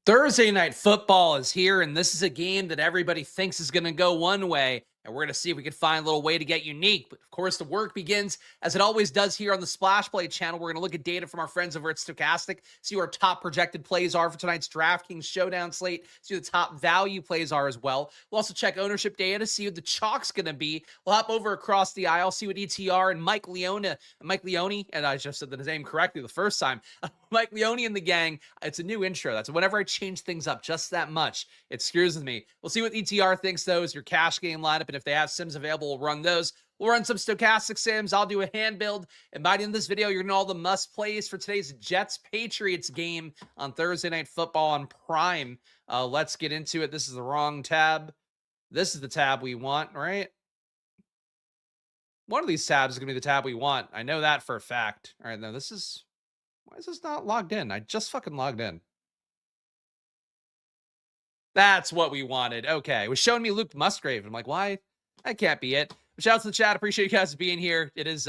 Thursday Night Football is here, and this is a game that everybody thinks is going to go one way, and we're going to see if we can find a little way to get unique. But of course, the work begins, as it always does here on the Splash Play channel. We're going to look at data from our friends over at Stochastic, see what our top projected plays are for tonight's DraftKings Showdown slate, see what the top value plays are as well. We'll also check ownership data to see what the chalk's going to be. We'll hop over across the aisle, see what ETR and Mike Leone, and I just said the name correctly the first time, Mike Leone and the gang. It's a new intro. That's whenever I change things up just that much, it screws with me. We'll see what ETR thinks, though, is your cash game lineup. And if they have sims available, we'll run those. We'll run some stochastic sims. I'll do a hand build. And by the end of this video, you're going to know all the must plays for today's Jets-Patriots game on Thursday Night Football on Prime. Let's get into it. This is the wrong tab. This is the tab we want, right? One of these tabs is going to be the tab we want. I know that for a fact. All right, now this is... Why is this not logged in? I just fucking logged in. That's what we wanted. Okay. It was showing me Luke Musgrave. I'm like, why? That can't be it. Shout out to the chat. Appreciate you guys being here. It is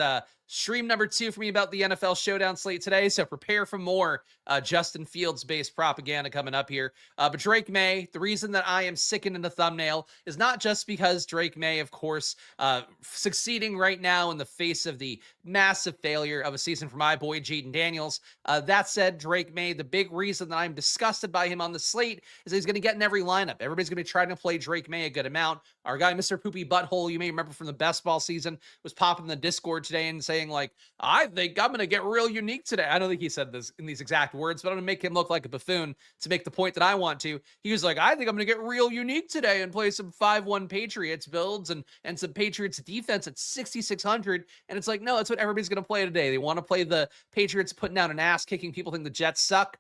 stream number 2 for me about the NFL Showdown slate today, so prepare for more Justin Fields-based propaganda coming up here. But Drake May, the reason that I am sickened in the thumbnail is not just because Drake May, of course, succeeding right now in the face of the massive failure of a season for my boy Jaden Daniels. That said, Drake May, the big reason that I'm disgusted by him on the slate is that he's going to get in every lineup. Everybody's going to be trying to play Drake May a good amount. Our guy, Mr. Poopy Butthole, you may remember from the best ball season, was popping in the Discord today and saying, like, I think I'm going to get real unique today. I don't think he said this in these exact words, but I'm going to make him look like a buffoon to make the point that I want to. He was like, I think I'm going to get real unique today and play some 5-1 Patriots builds and some Patriots defense at 6,600. And it's like, no, that's what everybody's going to play today. They want to play the Patriots putting down an ass kicking. People think the Jets suck.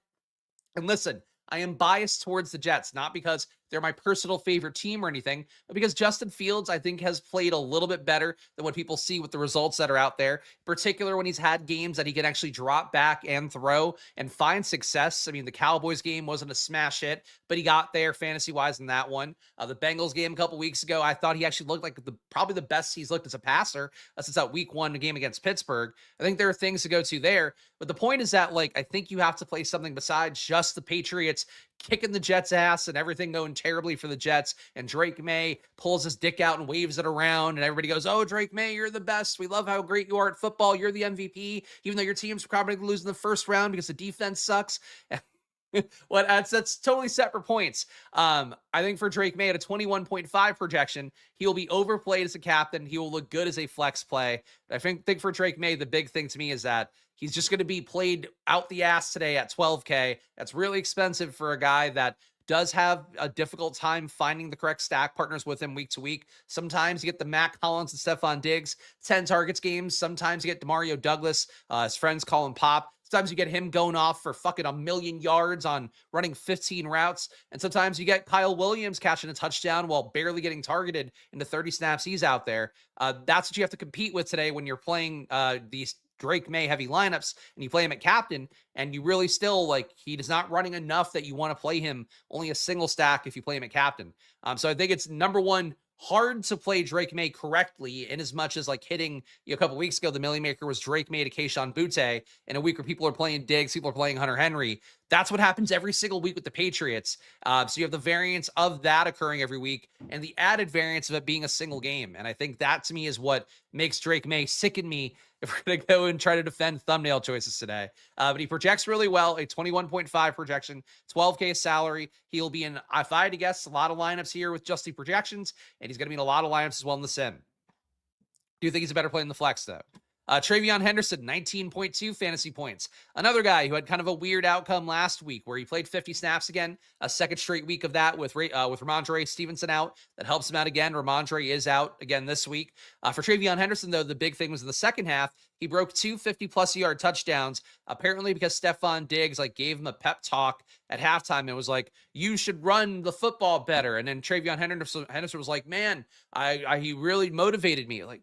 And listen, I am biased towards the Jets, not because they're my personal favorite team or anything, but because Justin Fields, I think, has played a little bit better than what people see with the results that are out there, in particular when he's had games that he can actually drop back and throw and find success. I mean, the Cowboys game wasn't a smash hit, but he got there fantasy-wise in that one. The Bengals game a couple weeks ago, I thought he actually looked like probably the best he's looked as a passer since that week 1 game against Pittsburgh. I think there are things to go to there, but the point is that, like, I think you have to play something besides just the Patriots kicking the Jets' ass and everything going terribly for the Jets, and Drake May pulls his dick out and waves it around, and everybody goes, oh, Drake May, you're the best. We love how great you are at football. You're the MVP, even though your team's probably going to lose in the first round because the defense sucks. That's totally separate points. I think for Drake May at a 21.5 projection, he will be overplayed as a captain. He will look good as a flex play. I think for Drake May, the big thing to me is that he's just going to be played out the ass today at 12K. That's really expensive for a guy that does have a difficult time finding the correct stack partners with him week to week. Sometimes you get the Mac Hollins and Stephon Diggs 10 targets games. Sometimes you get Demario Douglas. His friends call him Pop. Sometimes you get him going off for fucking 1,000,000 yards on running 15 routes. And sometimes you get Kyle Williams catching a touchdown while barely getting targeted in the 30 snaps he's out there. That's what you have to compete with today when you're playing these Drake May heavy lineups and you play him at captain, and you really still, like, he is not running enough that you want to play him only a single stack if you play him at captain. So I think it's number one, hard to play Drake May correctly, in as much as, like, hitting a couple weeks ago, the Millie Maker was Drake May to Kayshon Boutte in a week where people are playing Diggs, people are playing Hunter Henry. That's what happens every single week with the Patriots. So you have the variance of that occurring every week and the added variance of it being a single game. And I think that, to me, is what makes Drake May sicken me if we're going to go and try to defend thumbnail choices today. But he projects really well, a 21.5 projection, 12K salary. He'll be in, if I had to guess, a lot of lineups here with just the projections, and he's going to be in a lot of lineups as well in the sim. Do you think he's a better play in the flex, though? Travion Henderson, 19.2 fantasy points. Another guy who had kind of a weird outcome last week where he played 50 snaps again, a second straight week of that with Ramondre Stevenson out. That helps him out again. Ramondre is out again this week. For Travion Henderson, though, the big thing was in the second half, he broke 2 50-plus yard touchdowns, apparently because Stephon Diggs, like, gave him a pep talk at halftime. It was like, you should run the football better. And then Travion Henderson was like, man, he really motivated me. Like,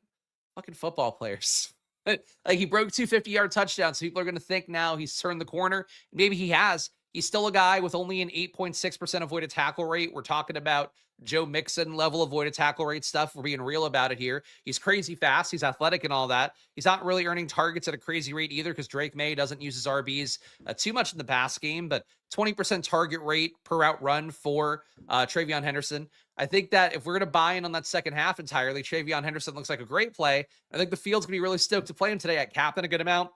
fucking football players. Like, he broke 2 50-yard touchdowns, so people are going to think now he's turned the corner. Maybe he has. He's still a guy with only an 8.6% avoided tackle rate. We're talking about Joe Mixon level avoided tackle rate stuff. We're being real about it here. He's crazy fast. He's athletic and all that. He's not really earning targets at a crazy rate either because Drake May doesn't use his RBs too much in the pass game, but 20% target rate per route run for TreVeyon Henderson. I think that if we're going to buy in on that second half entirely, TreVeyon Henderson looks like a great play. I think the field's going to be really stoked to play him today at captain a good amount.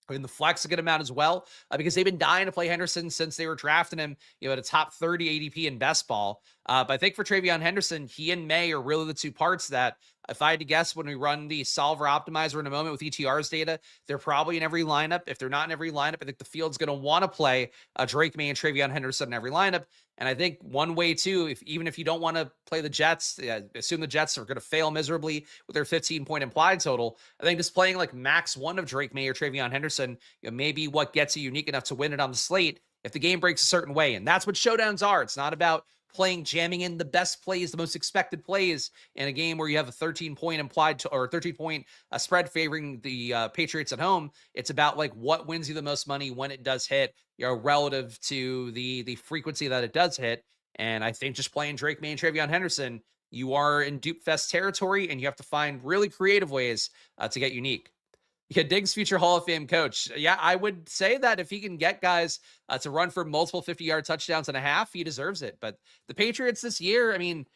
In the flex a good amount as well, because they've been dying to play Henderson since they were drafting him, at a top 30 ADP in best ball. But I think for TreVeyon Henderson, he and May are really the two parts that, if I had to guess, when we run the solver optimizer in a moment with ETR's data, they're probably in every lineup. If they're not in every lineup, I think the field's going to want to play Drake May and TreVeyon Henderson in every lineup. And I think one way too, even if you don't want to play the Jets, assume the Jets are going to fail miserably with their 15-point implied total. I think just playing like max one of Drake May or TreVeyon Henderson, maybe what gets you unique enough to win it on the slate if the game breaks a certain way. And that's what showdowns are. It's not about jamming in the best plays, the most expected plays in a game where you have a 13-point implied or 13-point spread favoring the Patriots at home. It's about like what wins you the most money when it does hit, relative to the frequency that it does hit. And I think just playing Drake May and TreVeyon Henderson, you are in dupe fest territory, and you have to find really creative ways to get unique. Yeah, Diggs, future Hall of Fame coach. Yeah, I would say that if he can get guys to run for multiple 50-yard touchdowns and a half, he deserves it. But the Patriots this year, I mean,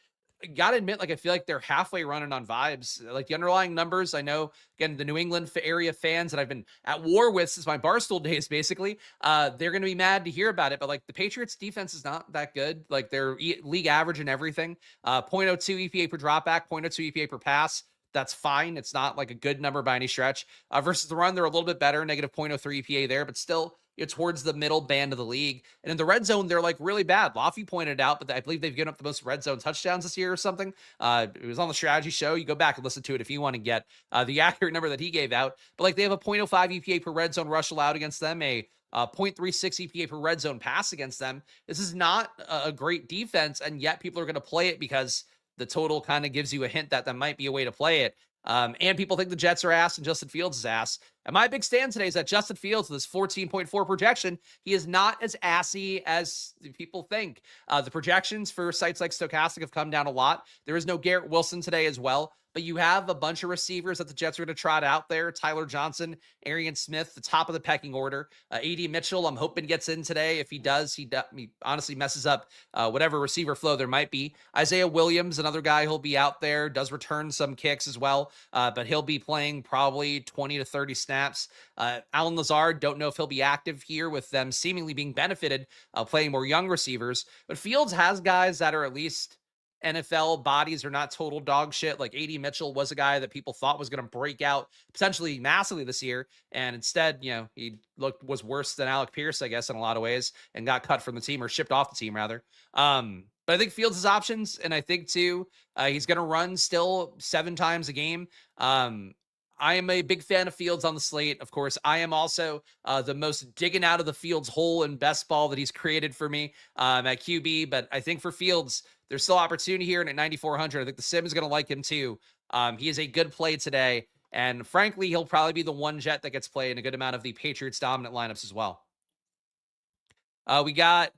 gotta admit, like, I feel like they're halfway running on vibes. Like, the underlying numbers, I know, again, the New England area fans that I've been at war with since my Barstool days, basically, they're going to be mad to hear about it. But, like, the Patriots defense is not that good. Like, they're league average and everything. 0.02 EPA per dropback, 0.02 EPA per pass. That's fine. It's not like a good number by any stretch. Versus the run, they're a little bit better, negative 0.03 EPA there, but still, towards the middle band of the league. And in the red zone, they're like really bad. Lofty pointed out, but I believe they've given up the most red zone touchdowns this year or something. It was on the strategy show. You go back and listen to it if you want to get the accurate number that he gave out. But like, they have a 0.05 EPA per red zone rush allowed against them, a 0.36 EPA per red zone pass against them. This is not a great defense, and yet people are going to play it because the total kind of gives you a hint that that might be a way to play it. And people think the Jets are ass and Justin Fields is ass. And my big stand today is that Justin Fields, with this 14.4 projection, he is not as assy as people think. The projections for sites like Stochastic have come down a lot. There is no Garrett Wilson today as well. But you have a bunch of receivers that the Jets are going to trot out there. Tyler Johnson, Arian Smith, the top of the pecking order. A.D. Mitchell, I'm hoping gets in today. If he does, he honestly messes up whatever receiver flow there might be. Isaiah Williams, another guy, he'll be out there, does return some kicks as well, but he'll be playing probably 20 to 30 snaps. Alan Lazard, don't know if he'll be active here with them seemingly being benefited playing more young receivers. But Fields has guys that are at least NFL bodies, are not total dog shit. Like A.D. Mitchell was a guy that people thought was going to break out potentially massively this year. And instead, he was worse than Alec Pierce, I guess, in a lot of ways, and got cut from the team, or shipped off the team rather. But I think Fields has options. And I think too, he's going to run still 7 times a game. I am a big fan of Fields on the slate. Of course, I am also the most digging out of the Fields hole in best ball that he's created for me at QB. But I think for Fields, there's still opportunity here. And at 9,400, I think the sim is going to like him too. He is a good play today. And frankly, he'll probably be the one Jet that gets played in a good amount of the Patriots dominant lineups as well. We got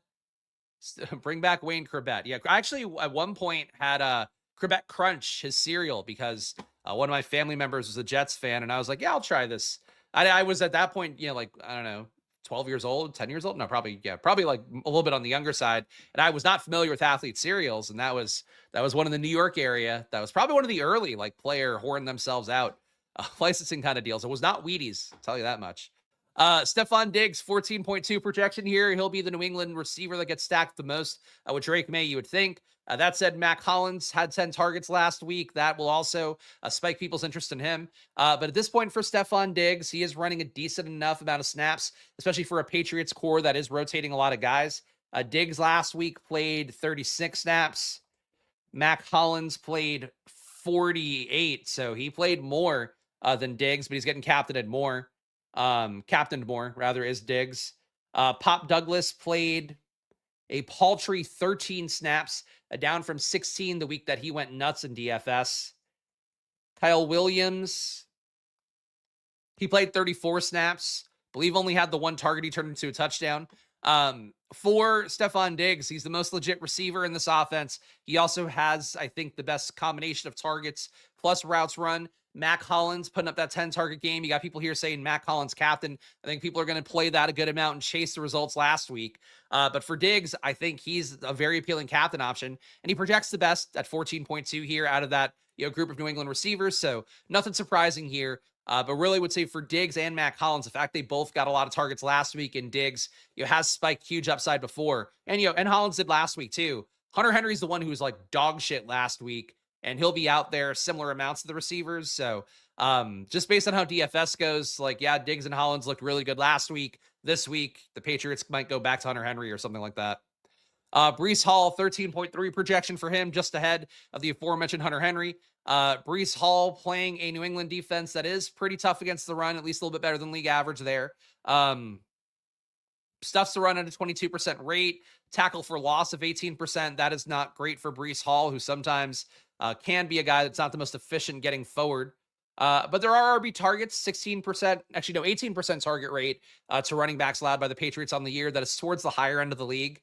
bring back Wayne Corbett. Yeah, I actually at one point had a Corbett Crunch, his cereal, because one of my family members was a Jets fan, and I was like, yeah, I'll try this. I was at that point, like, I don't know, 12 years old, 10 years old. No, probably like a little bit on the younger side. And I was not familiar with athlete cereals. And that was one in the New York area. That was probably one of the early like player whoring themselves out licensing kind of deals. It was not Wheaties, I'll tell you that much. Stephon Diggs, 14.2 projection here. He'll be the New England receiver that gets stacked the most with Drake May, you would think. That said, Mac Hollins had 10 targets last week. That will also spike people's interest in him. But at this point for Stephon Diggs, he is running a decent enough amount of snaps, especially for a Patriots core that is rotating a lot of guys. Diggs last week played 36 snaps. Mac Hollins played 48. So he played more than Diggs, but he's getting captained more. Captained more, rather, is Diggs. Pop Douglas played a paltry 13 snaps, down from 16 the week that he went nuts in DFS. Kyle Williams, he played 34 snaps. Believe only had the one target he turned into a touchdown. For Stephon Diggs, he's the most legit receiver in this offense. He also has, I think, the best combination of targets plus routes run. Mac Hollins putting up that 10 target game. You got people here saying Mac Hollins captain. I think people are going to play that a good amount and chase the results last week. But for Diggs, I think he's a very appealing captain option, and he projects the best at 14.2 here out of that group of New England receivers. So nothing surprising here. But really would say for Diggs and Mac Hollins, the fact they both got a lot of targets last week, and Diggs has spiked huge upside before, and and Hollins did last week too. Hunter Henry's the one who was like dog shit last week, and he'll be out there similar amounts to the receivers. So just based on how DFS goes, like, yeah, Diggs and Hollins looked really good last week. This week, the Patriots might go back to Hunter Henry or something like that. Breece Hall, 13.3 projection for him, just ahead of the aforementioned Hunter Henry. Breece Hall playing a New England defense that is pretty tough against the run, at least a little bit better than league average there. Stuffs the run at a 22% rate, tackle for loss of 18%. That is not great for Breece Hall, who sometimes can be a guy that's not the most efficient getting forward. But there are RB targets, 16%, actually no, 18% target rate to running backs allowed by the Patriots on the year. That is towards the higher end of the league.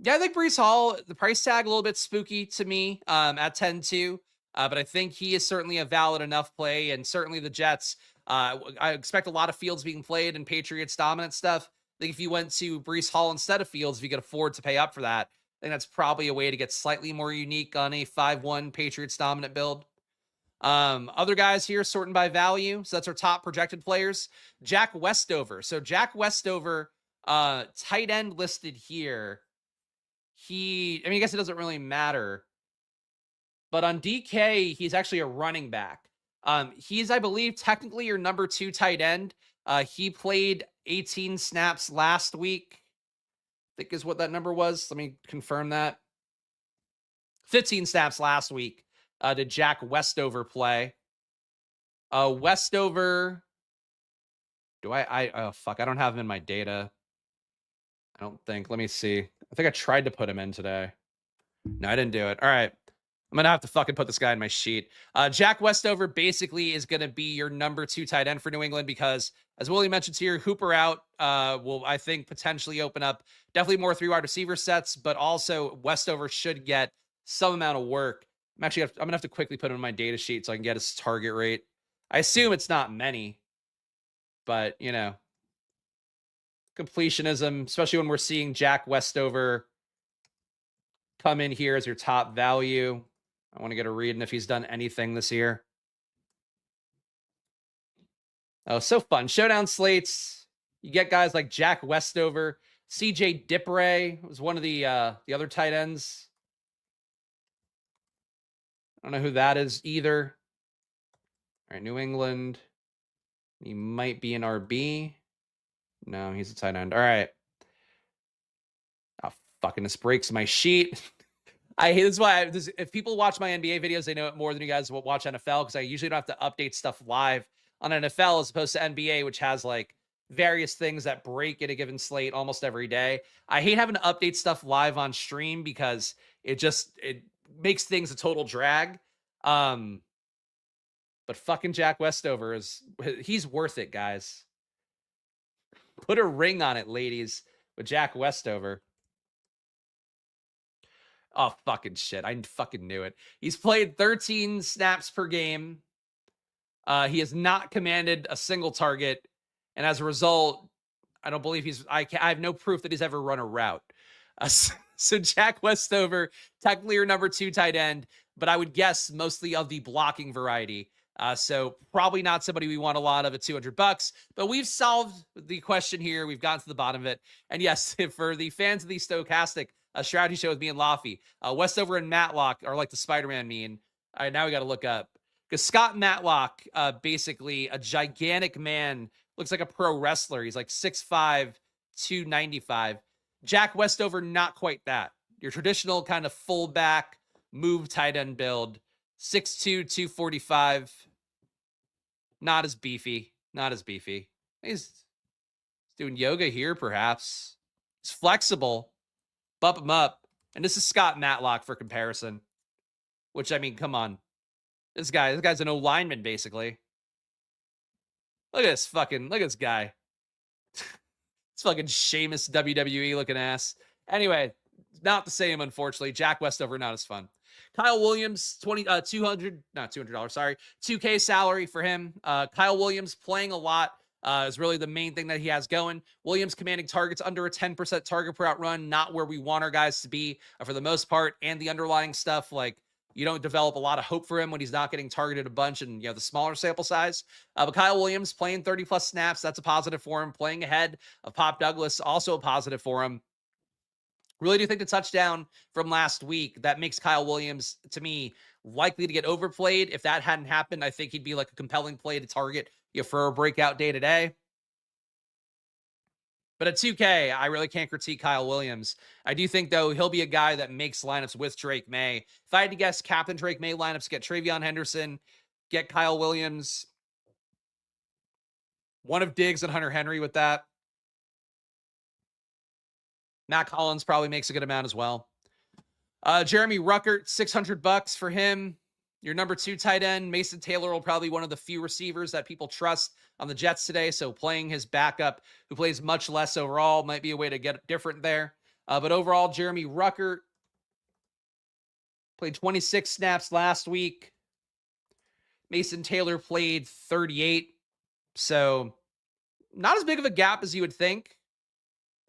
Yeah, I think Breece Hall, the price tag a little bit spooky to me at 10-2, but I think he is certainly a valid enough play, and certainly the Jets. I expect a lot of Fields being played and Patriots dominant stuff. I think if you went to Breece Hall instead of Fields, if you could afford to pay up for that, I think that's probably a way to get slightly more unique on a 5-1 Patriots dominant build. Other guys here sorting by value. So that's our top projected players. Jack Westover. So Jack Westover, tight end listed here. I guess it doesn't really matter, but on DK, he's actually a running back. He's, I believe, technically your number 2 tight end. He played 18 snaps last week, I think is what that number was. Let me confirm that. 15 snaps last week did Jack Westover play. Westover, oh fuck, I don't have him in my data. I don't think. Let me see. I think I tried to put him in today. No, I didn't do it. All right. I'm going to have to fucking put this guy in my sheet. Jack Westover basically is going to be your number 2 tight end for New England because, as Willie mentions here, Hooper out will, I think, potentially open up definitely more 3 wide receiver sets, but also Westover should get some amount of work. I'm going to have to quickly put him in my data sheet so I can get his target rate. I assume it's not many, but, completionism, especially when we're seeing Jack Westover come in here as your top value. I want to get a read and if he's done anything this year. Oh, so fun. Showdown slates. You get guys like Jack Westover. CJ Dipray was one of the other tight ends. I don't know who that is either. All right, New England. He might be an RB. No, he's a tight end. All right. Oh, fucking this breaks my sheet. I hate this. Why if people watch my NBA videos, they know it more than you guys will watch NFL because I usually don't have to update stuff live on NFL as opposed to NBA, which has like various things that break in a given slate almost every day. I hate having to update stuff live on stream because it makes things a total drag. But fucking Jack Westover he's worth it, guys. Put a ring on it, ladies, with Jack Westover. Oh, fucking shit. I fucking knew it. He's played 13 snaps per game. He has not commanded a single target. And as a result, I don't believe I have no proof that he's ever run a route. So Jack Westover, technically your number 2 tight end, but I would guess mostly of the blocking variety. So probably not somebody we want a lot of at $200, but we've solved the question here. We've gotten to the bottom of it. And yes, for the fans of the Stochastic strategy show with me and Laffy, Westover and Matlock are like the Spider-Man meme. All right, now we got to look up because Scott Matlock, basically a gigantic man, looks like a pro wrestler. He's like 6'5", 295. Jack Westover, not quite that. Your traditional kind of fullback move tight end build, 6'2", 245. Not as beefy. Not as beefy. He's doing yoga here, perhaps. He's flexible. Bump him up. And this is Scott Matlock for comparison. Which, I mean, come on. This guy's an O-lineman, basically. Look at this guy. It's fucking Sheamus WWE looking ass. Anyway, not the same, unfortunately. Jack Westover, not as fun. Kyle Williams, $200, sorry, 2K salary for him. Kyle Williams playing a lot is really the main thing that he has going. Williams commanding targets under a 10% target per out run, not where we want our guys to be for the most part. And the underlying stuff, like, you don't develop a lot of hope for him when he's not getting targeted a bunch and, the smaller sample size. But Kyle Williams playing 30 plus snaps, that's a positive for him. Playing ahead of Pop Douglas, also a positive for him. Really do think the touchdown from last week, that makes Kyle Williams, to me, likely to get overplayed. If that hadn't happened, I think he'd be like a compelling play to target for a breakout day today. But at 2K, I really can't critique Kyle Williams. I do think, though, he'll be a guy that makes lineups with Drake May. If I had to guess, Captain Drake May lineups, get Travion Henderson, get Kyle Williams, one of Diggs and Hunter Henry with that. Matt Collins probably makes a good amount as well. Jeremy Ruckert, $600 for him. Your number 2 tight end, Mason Taylor, will probably be one of the few receivers that people trust on the Jets today. So playing his backup, who plays much less overall, might be a way to get different there. But overall, Jeremy Ruckert played 26 snaps last week. Mason Taylor played 38. So not as big of a gap as you would think.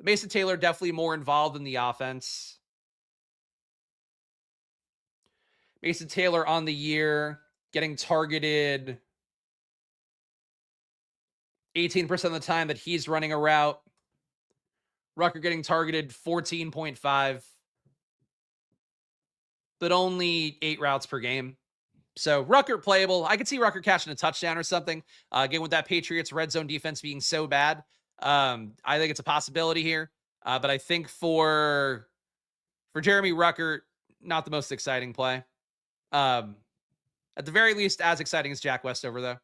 Mason Taylor definitely more involved in the offense. Mason Taylor on the year getting targeted 18% of the time that he's running a route. Rucker getting targeted 14.5, but only 8 routes per game. So Rucker playable. I could see Rucker catching a touchdown or something. Again, with that Patriots red zone defense being so bad, I think it's a possibility here. But I think for Jeremy Rucker, not the most exciting play. At the very least, as exciting as Jack Westover, though.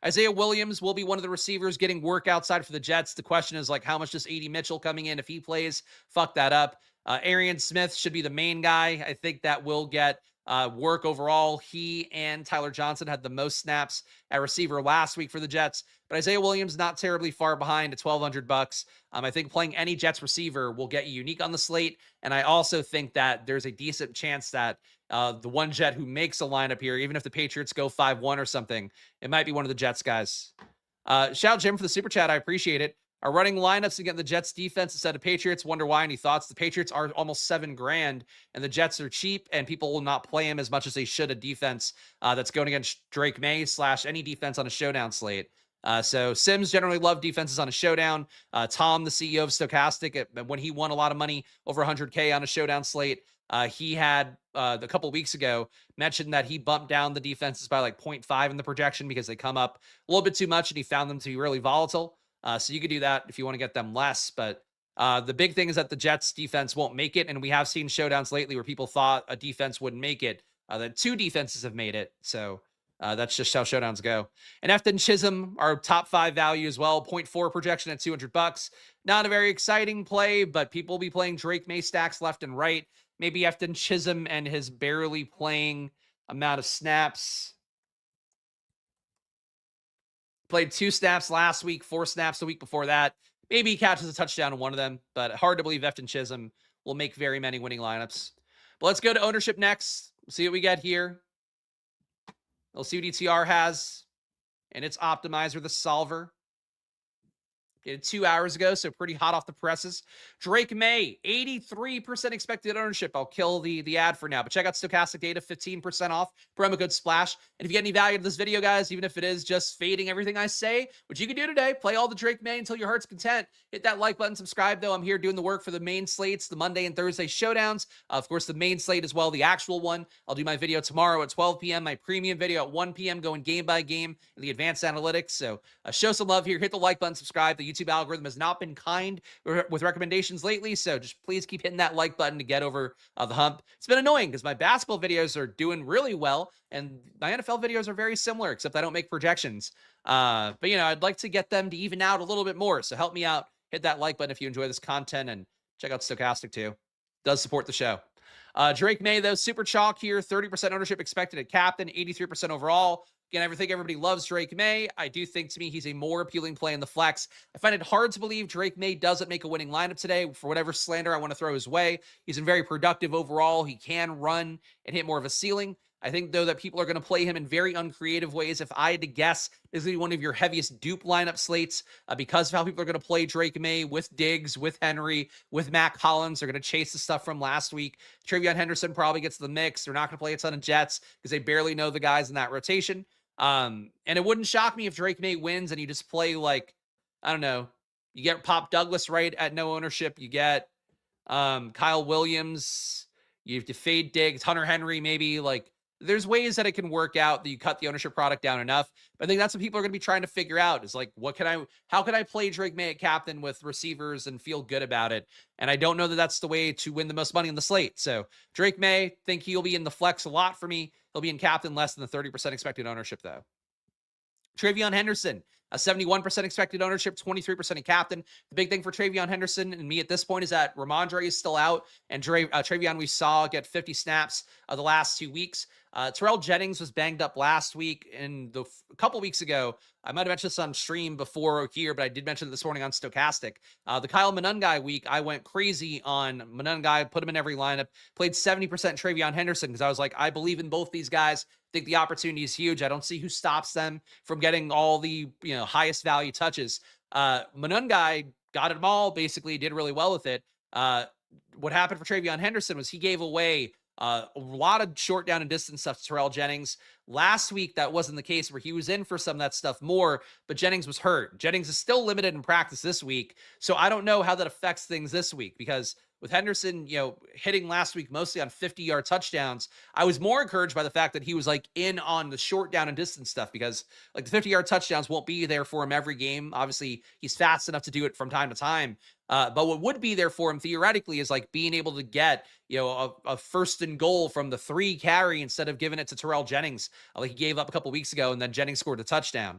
Isaiah Williams will be one of the receivers getting work outside for the Jets. The question is, like, how much does A.D. Mitchell coming in if he plays? Fuck that up. Arian Smith should be the main guy. I think that will get work overall. He and Tyler Johnson had the most snaps at receiver last week for the Jets, but Isaiah Williams not terribly far behind at $1,200. I think playing any Jets receiver will get you unique on the slate, and I also think that there's a decent chance that the one Jet who makes a lineup here, even if the Patriots go 5-1 or something, it might be one of the Jets guys. Shout out Jim for the super chat. I appreciate it. Are running lineups against the Jets defense instead of Patriots. Wonder why. Any thoughts? The Patriots are almost $7,000 and the Jets are cheap, and people will not play him as much as they should a defense that's going against Drake May / any defense on a showdown slate. So Sims generally love defenses on a showdown. Tom, the CEO of Stochastic, when he won a lot of money, over 100K on a showdown slate, he had a couple weeks ago mentioned that he bumped down the defenses by like 0.5 in the projection because they come up a little bit too much, and he found them to be really volatile. So you could do that if you want to get them less. But the big thing is that the Jets defense won't make it. And we have seen showdowns lately where people thought a defense wouldn't make it. That 2 defenses have made it. So that's just how showdowns go. And Efton Chisholm, our top 5 value as well, 0.4 projection at $200. Not a very exciting play, but people will be playing Drake May stacks left and right. Maybe Efton Chisholm and his barely playing amount of snaps. Played 2 snaps last week, 4 snaps the week before that. Maybe he catches a touchdown in one of them, but hard to believe Efton Chisholm will make very many winning lineups. But let's go to ownership next. See what we get here. We'll see what DTR has and its optimizer, the solver. Did 2 hours ago, so pretty hot off the presses. Drake May, 83% expected ownership. I'll kill the ad for now, but check out Stochastic Data, 15% off, promo code SPLASH. And if you get any value to this video, guys, even if it is just fading everything I say, which you can do today, play all the Drake May until your heart's content. Hit that like button, subscribe, though. I'm here doing the work for the main slates, the Monday and Thursday showdowns. Of course, the main slate as well, the actual one. I'll do my video tomorrow at 12 p.m., my premium video at 1 p.m., going game by game in the advanced analytics. So show some love here. Hit the like button, subscribe. The YouTube algorithm has not been kind with recommendations lately, so just please keep hitting that like button to get over the hump. It's been annoying because my basketball videos are doing really well, and my NFL videos are very similar, except I don't make projections. But, I'd like to get them to even out a little bit more, so help me out. Hit that like button if you enjoy this content, and check out Stochastic too. Does support the show. Drake May, though, super chalk here, 30% ownership expected at captain, 83% overall. Again, I think everybody loves Drake May. I do think, to me, he's a more appealing play in the flex. I find it hard to believe Drake May doesn't make a winning lineup today for whatever slander I want to throw his way. He's been very productive overall. He can run and hit more of a ceiling. I think, though, that people are going to play him in very uncreative ways. If I had to guess, this is going to be one of your heaviest dupe lineup slates because of how people are going to play Drake May with Diggs, with Henry, with Matt Collins. They're going to chase the stuff from last week. Travion Henderson probably gets the mix. They're not going to play a ton of Jets because they barely know the guys in that rotation. And it wouldn't shock me if Drake May wins and you just play like, I don't know, you get Pop Douglas right at no ownership. You get Kyle Williams. You have to fade Diggs, Hunter Henry, maybe. Like, there's ways that it can work out that you cut the ownership product down enough. But I think that's what people are going to be trying to figure out is like, how can I play Drake May at captain with receivers and feel good about it? And I don't know that that's the way to win the most money on the slate. So Drake May, think he'll be in the flex a lot for me. He'll be in captain less than the 30% expected ownership though. Travion Henderson, a 71% expected ownership, 23% in captain. The big thing for Travion Henderson and me at this point is that Ramondre is still out, and Travion we saw get 50 snaps the last 2 weeks. Terrell Jennings was banged up last week, and a couple weeks ago, I might have mentioned this on stream before here, but I did mention it this morning on Stochastic. The Kyle Monungai week, I went crazy on Monungai, put him in every lineup, played 70% Travion Henderson because I was like, I believe in both these guys. Think the opportunity is huge. I don't see who stops them from getting all the highest value touches. Monungai got them all, basically did really well with it. What happened for Travion Henderson was he gave away a lot of short down and distance stuff to Terrell Jennings. Last week, that wasn't the case where he was in for some of that stuff more, but Jennings was hurt. Jennings is still limited in practice this week. So I don't know how that affects things this week because with Henderson, hitting last week mostly on 50-yard touchdowns, I was more encouraged by the fact that he was like in on the short down and distance stuff because like the 50-yard touchdowns won't be there for him every game. Obviously, he's fast enough to do it from time to time. But what would be there for him theoretically is like being able to get, a first and goal from the 3 carry instead of giving it to Terrell Jennings, like he gave up a couple weeks ago, and then Jennings scored a touchdown.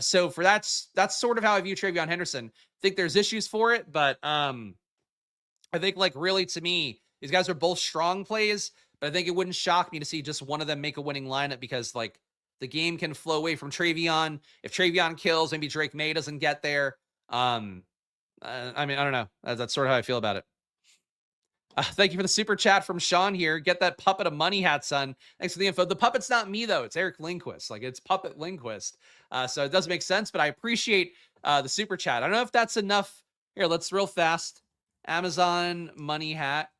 So for that's sort of how I view Travion Henderson. I think there's issues for it, but I think like really to me, these guys are both strong plays, but I think it wouldn't shock me to see just one of them make a winning lineup because like the game can flow away from Travion. If Travion kills, maybe Drake May doesn't get there. I mean, I don't know. That's sort of how I feel about it. Thank you for the super chat from Sean here. Get that puppet a money hat, son. Thanks for the info. The puppet's not me, though. It's Eric Lindquist. Like, it's Puppet Lindquist. So it does make sense, but I appreciate the super chat. I don't know if that's enough. Here, let's real fast. Amazon money hat.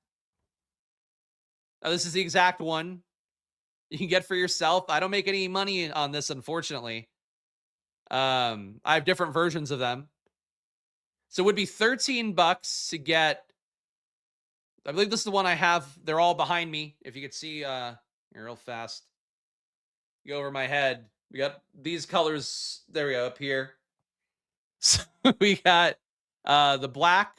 This is the exact one you can get for yourself. I don't make any money on this, unfortunately. I have different versions of them. So it would be $13 to get, I believe this is the one I have. They're all behind me. If you could see here real fast. Go over my head. We got these colors. There we go, up here. So we got the black.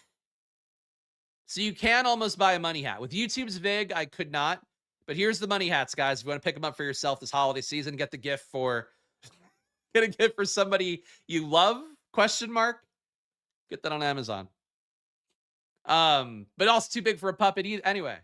So you can almost buy a money hat. With YouTube's VIG, I could not. But here's the money hats, guys. If you want to pick them up for yourself this holiday season, get a gift for somebody you love, ? Get that on Amazon. But also too big for a puppet either. Anyway,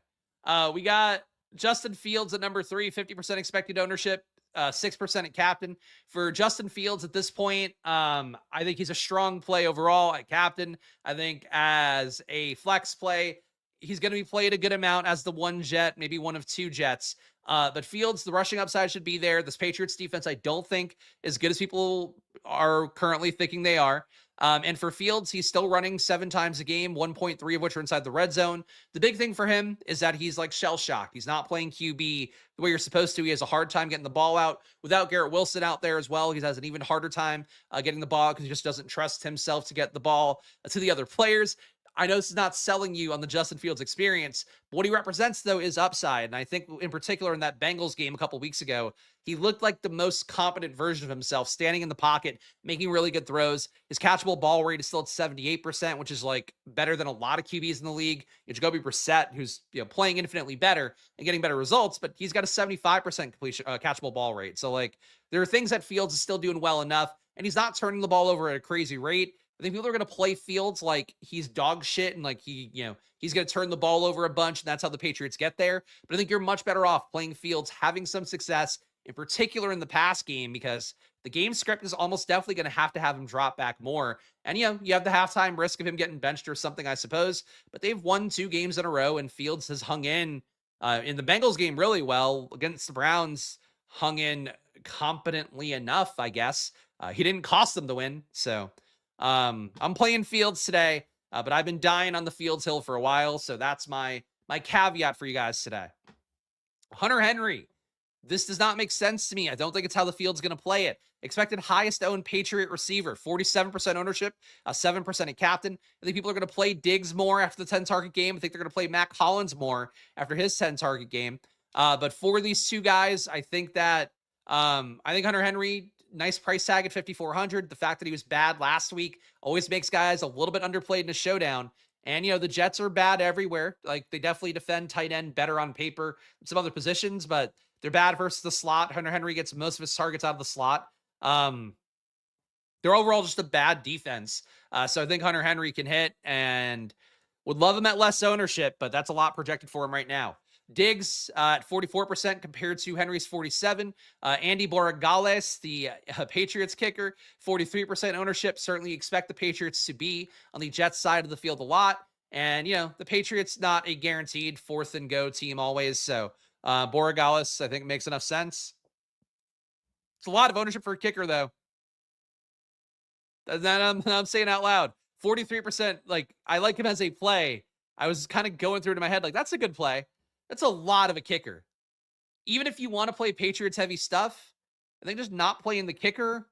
we got Justin Fields at number 3, 50% expected ownership, 6% at captain. For Justin Fields at this point, I think he's a strong play overall at captain. I think as a flex play, he's going to be played a good amount as the one Jet, maybe one of 2 Jets. But Fields, the rushing upside should be there. This Patriots defense, I don't think as good as people are currently thinking they are. And for Fields, he's still running 7 times a game, 1.3 of which are inside the red zone. The big thing for him is that he's like shell-shocked. He's not playing QB the way you're supposed to. He has a hard time getting the ball out. Without Garrett Wilson out there as well, he has an even harder time getting the ball because he just doesn't trust himself to get the ball to the other players. I know this is not selling you on the Justin Fields experience, but what he represents, though, is upside. And I think in particular in that Bengals game a couple weeks ago, he looked like the most competent version of himself, standing in the pocket, making really good throws. His catchable ball rate is still at 78%, which is like better than a lot of QBs in the league. Jacoby Brissett, who's playing infinitely better and getting better results, but he's got a 75% completion catchable ball rate. So like there are things that Fields is still doing well enough, and he's not turning the ball over at a crazy rate. I think people are going to play Fields like he's dog shit and like he's going to turn the ball over a bunch, and that's how the Patriots get there. But I think you're much better off playing Fields, having some success, in particular in the pass game, because the game script is almost definitely going to have him drop back more. And, you know, you have the halftime risk of him getting benched or something, I suppose. But they've won 2 games in a row, and Fields has hung in the Bengals game really well. Against the Browns, hung in competently enough, I guess. He didn't cost them the win. So I'm playing Fields today, but I've been dying on the Fields hill for a while. So that's my caveat for you guys today. Hunter Henry. This does not make sense to me. I don't think it's how the field's going to play it. Expected highest owned Patriot receiver, 47% ownership, 7% at captain. I think people are going to play Diggs more after the 10 target game. I think they're going to play Mac Hollins more after his 10 target game. But for these two guys, I think that I think Hunter Henry, nice price tag at 5,400. The fact that he was bad last week always makes guys a little bit underplayed in a showdown. And, you know, the Jets are bad everywhere. Like, they definitely defend tight end better on paper than some other positions, but they're bad versus the slot. Hunter Henry gets most of his targets out of the slot. They're overall just a bad defense. So I think Hunter Henry can hit, and would love him at less ownership, but that's a lot projected for him right now. Diggs at 44% compared to Henry's 47%. Andy Borregales, the Patriots kicker, 43% ownership. Certainly expect the Patriots to be on the Jets side of the field a lot. And, you know, the Patriots not a guaranteed 4th and go team always. So Borregales, I think, makes enough sense. It's a lot of ownership for a kicker, though. That I'm saying out loud. 43%, like, I like him as a play. I was kind of going through it in my head, like, that's a good play. That's a lot of a kicker. Even if you want to play Patriots heavy stuff, I think just not playing the kicker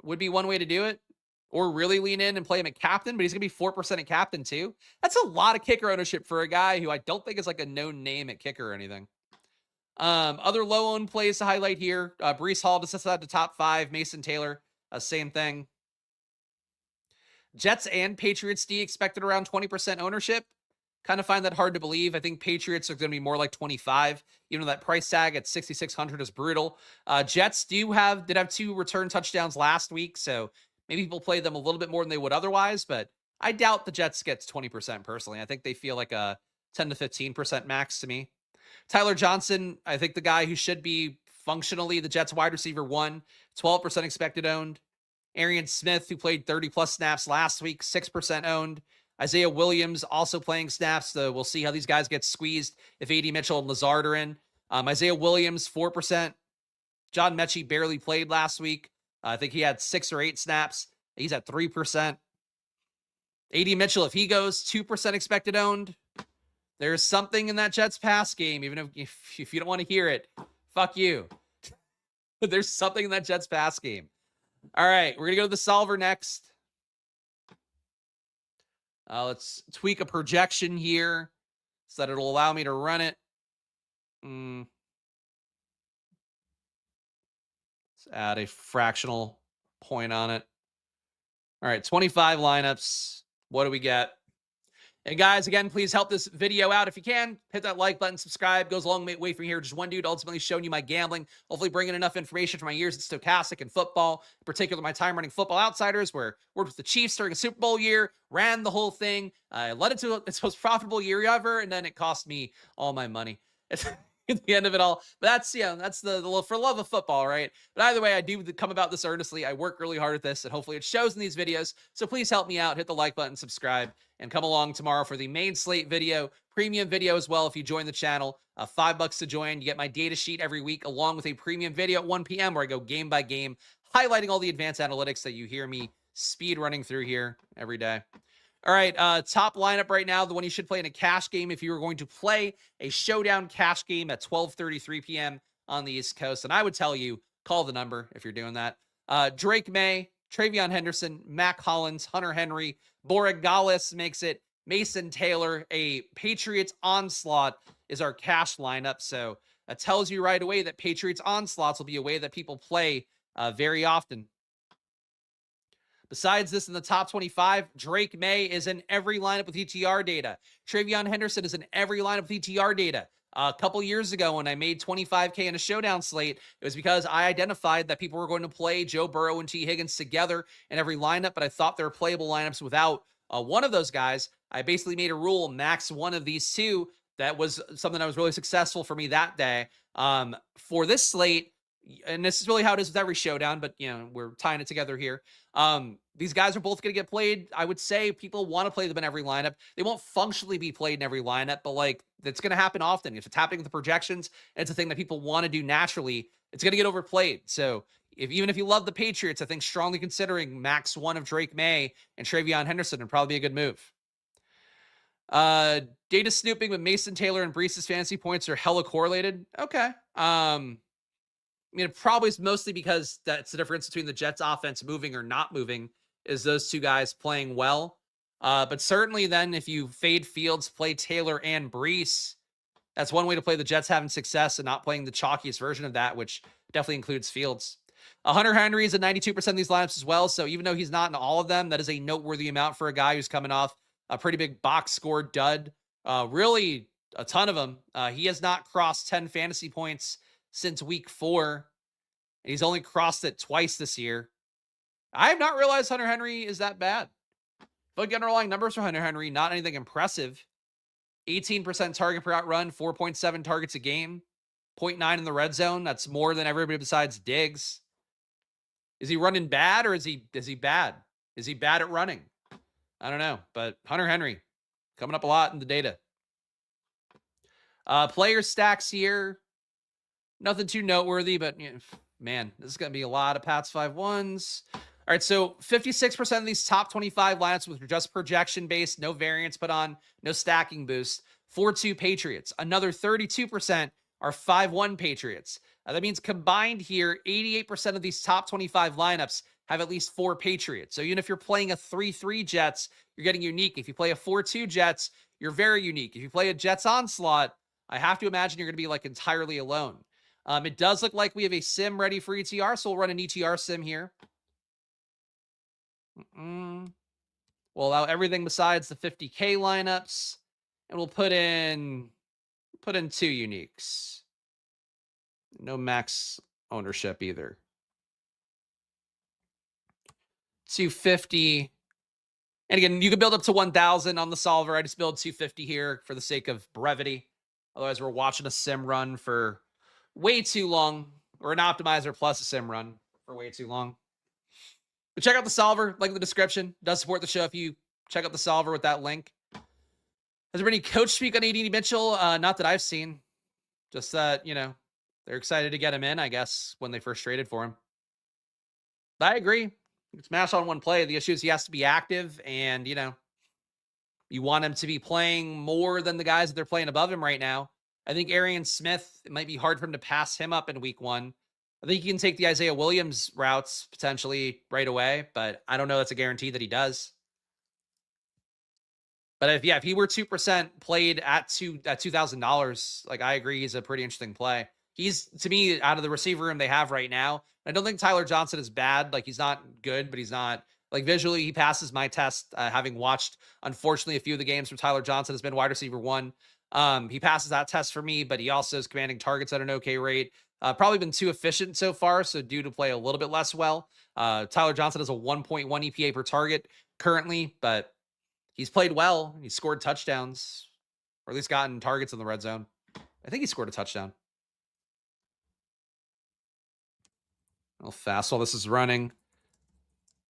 would be one way to do it. Or really lean in and play him at captain, but he's going to be 4% at captain too. That's a lot of kicker ownership for a guy who I don't think is like a known name at kicker or anything. Other low-owned plays to highlight here. Breece Hall just outside the top 5. Mason Taylor, same thing. Jets and Patriots D expected around 20% ownership. Kind of find that hard to believe. I think Patriots are going to be more like 25. You know, that price tag at 6,600 is brutal. Jets did have 2 return touchdowns last week, so maybe people play them a little bit more than they would otherwise, but I doubt the Jets gets 20% personally. I think they feel like a 10 to 15% max to me. Tyler Johnson, I think the guy who should be functionally the Jets wide receiver 1, 12% expected owned. Arian Smith, who played 30-plus snaps last week, 6% owned. Isaiah Williams also playing snaps, so we'll see how these guys get squeezed if A.D. Mitchell and Lazard are in. Isaiah Williams, 4%. John Mechie barely played last week. I think he had 6 or 8 snaps. He's at 3%. A.D. Mitchell, if he goes, 2% expected owned. There's something in that Jets pass game, even if you don't want to hear it, fuck you. There's something in that Jets pass game. All right, we're going to go to the solver next. Let's tweak a projection here so that it'll allow me to run it. Let's add a fractional point on it. All right, 25 lineups. What do we get? And guys, again, please help this video out if you can. Hit that like button, subscribe. Goes a long way from here. Just one dude ultimately showing you my gambling. Hopefully bringing enough information from my years at Stochastic and football, in particular my time running Football Outsiders, where I worked with the Chiefs during a Super Bowl year, ran the whole thing. I led it to its most profitable year ever, and then it cost me all my money. At the end of it all. But that's, that's the for love of football, right? But either way, I do come about this earnestly. I work really hard at this, and hopefully it shows in these videos. So please help me out. Hit the like button, subscribe, and come along tomorrow for the main slate video, premium video as well if you join the channel. $5 to join. You get my data sheet every week along with a premium video at 1 p.m. where I go game by game, highlighting all the advanced analytics that you hear me speed running through here every day. All right, top lineup right now, the one you should play in a cash game if you were going to play a showdown cash game at 12:33 p.m. on the East Coast. And I would tell you, call the number if you're doing that. Drake May, Travion Henderson, Mac Hollins, Hunter Henry, Borregales makes it. Mason Taylor, a Patriots onslaught is our cash lineup. So that tells you right away that Patriots onslaughts will be a way that people play very often. Besides this, in the top 25, Drake May is in every lineup with ETR data. Travion Henderson is in every lineup with ETR data. A couple years ago when I made 25K in a showdown slate, it was because I identified that people were going to play Joe Burrow and T. Higgins together in every lineup, but I thought there were playable lineups without one of those guys. I basically made a rule, max one of these two. that was something that was really successful for me that day. For this slate, and this is really how it is with every showdown, but we're tying it together here. These guys are both going to get played. I would say people want to play them in every lineup. They won't functionally be played in every lineup, but like that's going to happen often. If it's happening with the projections, it's a thing that people want to do naturally. It's going to get overplayed. So even if you love the Patriots, I think strongly considering max 1 of Drake May and Travion Henderson would probably be a good move. Data snooping with Mason Taylor and Breece's fantasy points are hella correlated. Okay. It probably is mostly because that's the difference between the Jets offense moving or not moving is those two guys playing well. But certainly then if you fade Fields, play Taylor and Breece, that's one way to play the Jets having success and not playing the chalkiest version of that, which definitely includes Fields. Hunter Henry is at 92% of these lineups as well. So even though he's not in all of them, that is a noteworthy amount for a guy who's coming off a pretty big box score dud. Really a ton of them. He has not crossed 10 fantasy points since week 4. And he's only crossed it twice this year. I have not realized Hunter Henry is that bad. But underlying numbers for Hunter Henry, not anything impressive. 18% target per out run, 4.7 targets a game, 0.9 in the red zone. That's more than everybody besides Diggs. Is he running bad or is he bad? Is he bad at running? I don't know, but Hunter Henry coming up a lot in the data. Player stacks here. Nothing too noteworthy, but man, this is going to be a lot of Pats 5-1s. All right, so 56% of these top 25 lineups with just projection based, no variance put on, no stacking boost. 4-2 Patriots. Another 32% are 5-1 Patriots. That means combined here, 88% of these top 25 lineups have at least 4 Patriots. So even if you're playing a 3-3 Jets, you're getting unique. If you play a 4-2 Jets, you're very unique. If you play a Jets onslaught, I have to imagine you're going to be like entirely alone. It does look like we have a sim ready for ETR, so we'll run an ETR sim here. We'll allow everything besides the 50K lineups, and we'll put in 2 uniques. No max ownership either. 250. And again, you can build up to 1,000 on the solver. I just build 250 here for the sake of brevity. Otherwise, we're watching a sim run for way too long, or an optimizer plus a sim run for way too long. But check out the solver, link in the description. It does support the show if you check out the solver with that link. Has there been any coach speak on AD Mitchell? Not that I've seen. Just that, they're excited to get him in, I guess, when they first traded for him. But I agree. It's mash on one play. The issue is he has to be active, and, you want him to be playing more than the guys that they're playing above him right now. I think Arian Smith, it might be hard for him to pass him up in week 1. I think he can take the Isaiah Williams routes potentially right away, but I don't know that's a guarantee that he does. But if he were 2% played at $2,000, like I agree, he's a pretty interesting play. He's, to me, out of the receiver room they have right now, I don't think Tyler Johnson is bad. Like, he's not good, but he's not, like, visually, he passes my test, having watched, unfortunately, a few of the games from Tyler Johnson has been wide receiver 1. He passes that test for me, but he also is commanding targets at an okay rate. Probably been too efficient so far, so due to play a little bit less well. Tyler Johnson has a 1.1 EPA per target currently, but he's played well. He's scored touchdowns, or at least gotten targets in the red zone. I think he scored a touchdown. How fast while this is running.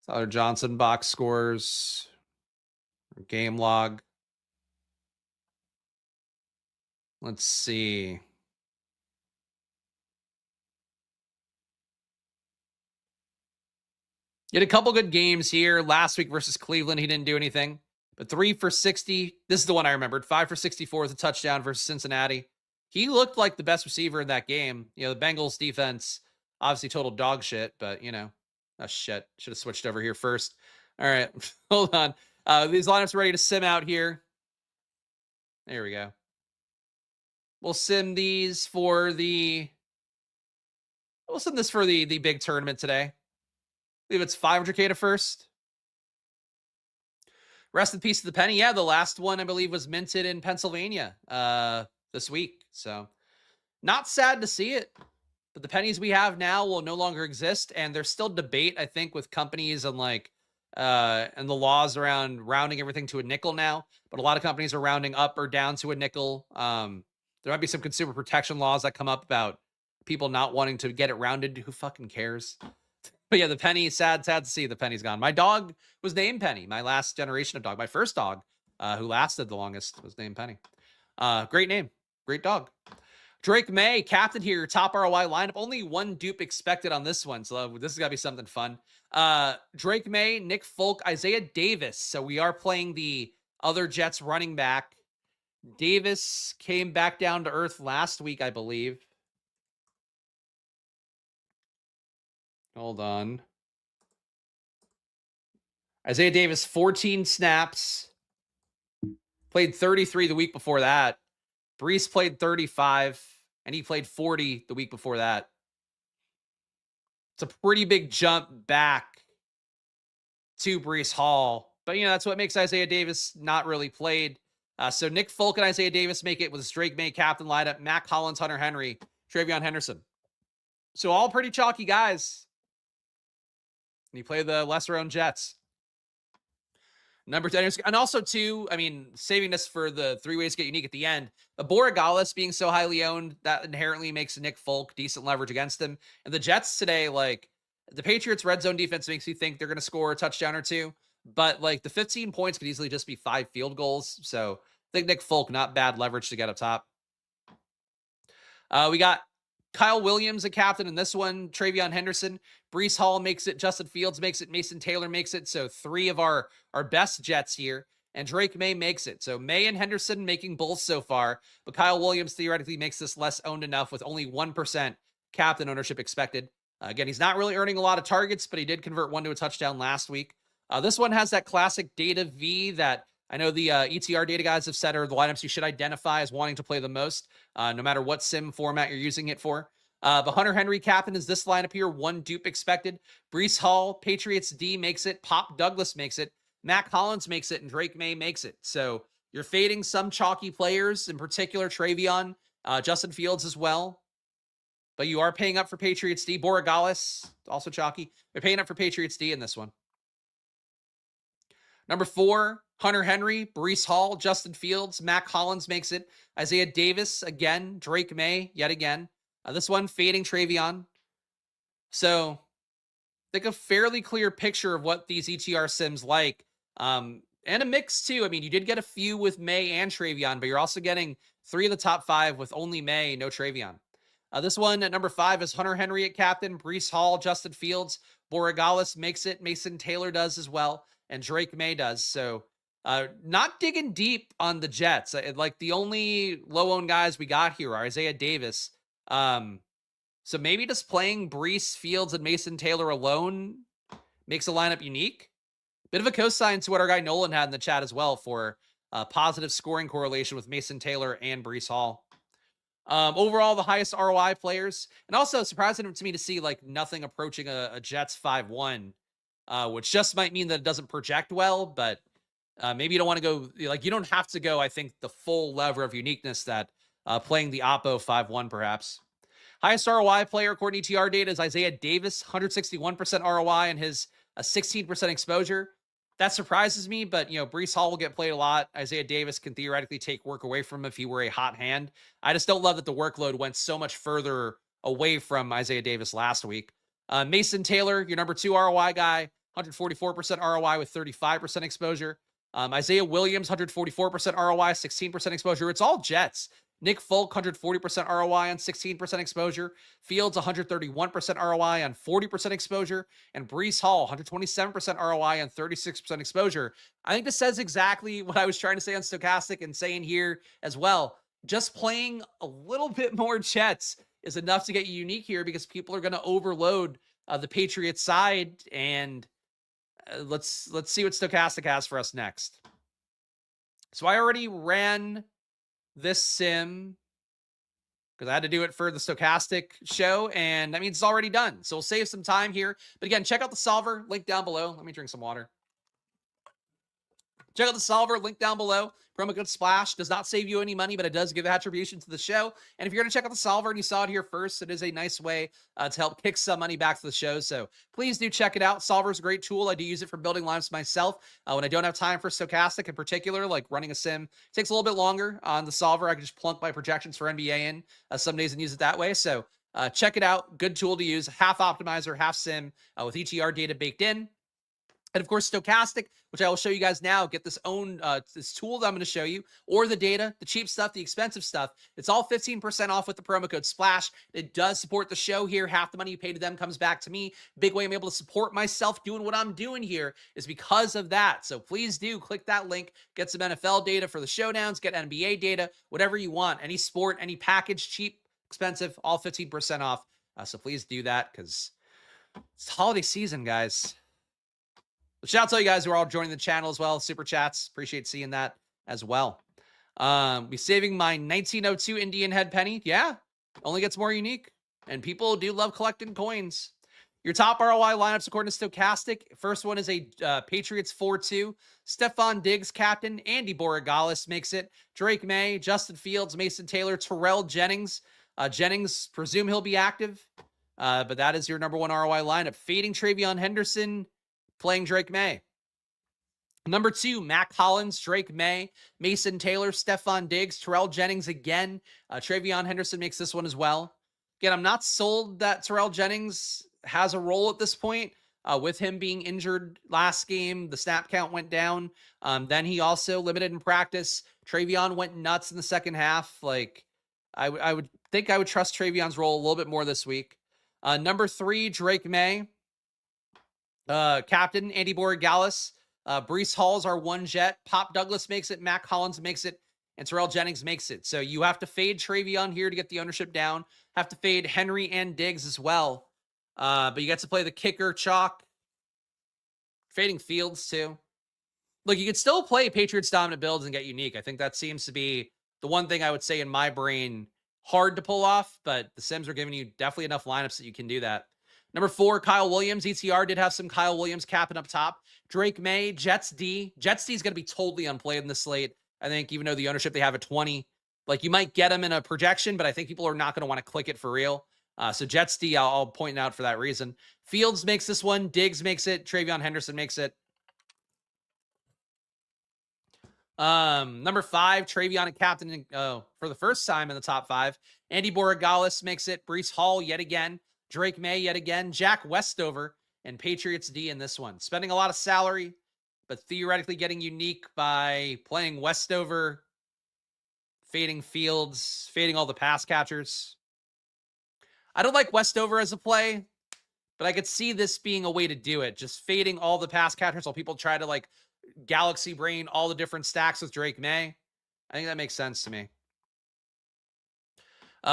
Tyler Johnson box scores. Game log. Let's see. He had a couple good games here. Last week versus Cleveland, he didn't do anything. But 3 for 60. This is the one I remembered. 5 for 64 with a touchdown versus Cincinnati. He looked like the best receiver in that game. The Bengals defense, obviously total dog shit, but, oh, shit. Should have switched over here first. All right. Hold on. These lineups are ready to sim out here. There we go. We'll sim these for the... We'll sim this for the big tournament today. I believe it's 500K to first. Rest in peace to the penny. Yeah, the last one, I believe, was minted in Pennsylvania this week. So, not sad to see it. But the pennies we have now will no longer exist. And there's still debate, I think, with companies and, like, and the laws around rounding everything to a nickel now, but a lot of companies are rounding up or down to a nickel. There might be some consumer protection laws that come up about people not wanting to get it rounded. Who fucking cares? But yeah, the penny, sad to see the penny's gone. My dog was named Penny. My last generation of dog, my first dog, who lasted the longest, was named Penny. Great name, great dog. Drake May, captain here, top ROI lineup. Only one dupe expected on this one, so this is got to be something fun. Drake May, Nick Folk, Isaiah Davis. So we are playing the other Jets running back. Davis came back down to earth last week, I believe. Hold on. Isaiah Davis, 14 snaps. Played 33 the week before that. Brees played 35, and he played 40 the week before that. It's a pretty big jump back to Brees Hall. But, that's what makes Isaiah Davis not really played. So Nick Folk and Isaiah Davis make it with Drake May captain lineup, Mac Hollins, Hunter Henry, Travion Henderson. So all pretty chalky guys. And you play the lesser-owned Jets. Number 10, and also too, saving this for the 3 ways to get unique at the end, but Borregales being so highly owned, that inherently makes Nick Folk decent leverage against him. And the Jets today, the Patriots red zone defense makes you think they're going to score a touchdown or two, but the 15 points could easily just be 5 field goals. So I think Nick Folk, not bad leverage to get up top. We got Kyle Williams, a captain in this one, Travion Henderson, Brees Hall makes it, Justin Fields makes it, Mason Taylor makes it. So 3 of our best Jets here, and Drake May makes it. So May and Henderson making both so far, but Kyle Williams theoretically makes this less owned enough with only 1% captain ownership expected. Again, he's not really earning a lot of targets, but he did convert 1 to a touchdown last week. This one has that classic data V that I know the ETR data guys have said are the lineups you should identify as wanting to play the most, no matter what sim format you're using it for. But Hunter Henry captain is this lineup here, 1 dupe expected. Brees Hall, Patriots D makes it. Pop Douglas makes it. Mac Hollins makes it, and Drake May makes it. So you're fading some chalky players, in particular Travion, Justin Fields as well. But you are paying up for Patriots D. Borregales, also chalky. You're paying up for Patriots D in this one. Number 4, Hunter Henry, Brees Hall, Justin Fields, Mac Hollins makes it. Isaiah Davis, again. Drake May, yet again. This one, fading Travion. So, I think a fairly clear picture of what these ETR sims like. And a mix, too. You did get a few with May and Travion, but you're also getting 3 of the top 5 with only May, no Travion. This one at number 5 is Hunter Henry at captain, Brees Hall, Justin Fields, Borregales makes it, Mason Taylor does as well, and Drake May does. So, not digging deep on the Jets. The only low-owned guys we got here are Isaiah Davis. So maybe just playing Brees, Fields, and Mason Taylor alone makes a lineup unique. Bit of a cosign to what our guy Nolan had in the chat as well for positive scoring correlation with Mason Taylor and Brees Hall. Overall, the highest ROI players, and also surprising to me to see nothing approaching a Jets 5-1, which just might mean that it doesn't project well, but maybe you don't want to go, you don't have to go, I think, the full lever of uniqueness that playing the Oppo 5-1 perhaps. Highest ROI player according to ETR data is Isaiah Davis, 161% ROI and his 16% exposure. That surprises me, but Brees Hall will get played a lot. Isaiah Davis can theoretically take work away from him if he were a hot hand. I just don't love that the workload went so much further away from Isaiah Davis last week. Mason Taylor, your number 2 ROI guy, 144% ROI with 35% exposure. Isaiah Williams, 144% ROI, 16% exposure. It's all Jets. Nick Folk, 140% ROI on 16% exposure. Fields, 131% ROI on 40% exposure. And Brees Hall, 127% ROI on 36% exposure. I think this says exactly what I was trying to say on Stochastic and saying here as well. Just playing a little bit more Jets is enough to get you unique here because people are going to overload the Patriots side. And let's see what Stochastic has for us next. So I already ran this sim because I had to do it for the Stochastic show, and that means it's already done. So we'll save some time here. But again, check out the solver, link down below. Let me drink some water. Check out the solver, link down below. Promo code SPLASH does not save you any money, but it does give attribution to the show. And if you're going to check out the solver and you saw it here first, it is a nice way to help kick some money back to the show. So please do check it out. Solver is a great tool. I do use it for building lineups myself. When I don't have time for Stochastic in particular, like running a sim, it takes a little bit longer on the solver. I can just plunk my projections for NBA in some days and use it that way. So check it out. Good tool to use. Half optimizer, half sim with ETR data baked in. And of course, Stochastic, which I will show you guys now, get this this tool that I'm going to show you, or the data, the cheap stuff, the expensive stuff. It's all 15% off with the promo code SPLASH. It does support the show here. Half the money you pay to them comes back to me. Big way I'm able to support myself doing what I'm doing here is because of that. So please do click that link, get some NFL data for the showdowns, get NBA data, whatever you want. Any sport, any package, cheap, expensive, all 15% off. So please do that because it's holiday season, guys. Shout out to all you guys who are all joining the channel as well. Super chats. Appreciate seeing that as well. Be saving my 1902 Indian head penny. Yeah. Only gets more unique. And people do love collecting coins. Your top ROI lineups according to Stochastic. First one is a Patriots 4-2. Stephon Diggs, captain. Andy Borregales makes it. Drake May, Justin Fields, Mason Taylor, Terrell Jennings. Jennings, presume he'll be active. But that is your number one ROI lineup. Fading Travion Henderson, playing Drake May. Number 2, Mac Hollins, Drake May, Mason Taylor, Stephon Diggs, Terrell Jennings again. Travion Henderson makes this one as well. Again, I'm not sold that Terrell Jennings has a role at this point. With him being injured last game, the snap count went down. Then he also limited in practice. Travion went nuts in the second half. Like, I would think I would trust Travion's role a little bit more this week. Number 3, Drake May. Captain Andy Borregales, Breece Hall's our one Jet. Pop Douglas makes it. Mac Hollins makes it. And Terrell Jennings makes it. So you have to fade Travion here to get the ownership down. Have to fade Henry and Diggs as well. But you get to play the kicker, chalk. Fading Fields too. Look, you could still play Patriots dominant builds and get unique. I think that seems to be the one thing I would say in my brain hard to pull off. But the Sims are giving you definitely enough lineups that you can do that. Number 4, Kyle Williams. ETR did have some Kyle Williams capping up top. Drake May, Jets D. Jets D is going to be totally unplayed in the slate. I think even though the ownership they have at 20, like you might get him in a projection, but I think people are not going to want to click it for real. So Jets D, I'll point out for that reason. Fields makes this one. Diggs makes it. Travion Henderson makes it. Number 5, Travion and captain for the first time in the top 5. Andy Borregales makes it. Breece Hall yet again. Drake May yet again, Jack Westover, and Patriots D in this one. Spending a lot of salary, but theoretically getting unique by playing Westover, fading Fields, fading all the pass catchers. I don't like Westover as a play, but I could see this being a way to do it. Just fading all the pass catchers while people try to like galaxy brain all the different stacks with Drake May. I think that makes sense to me.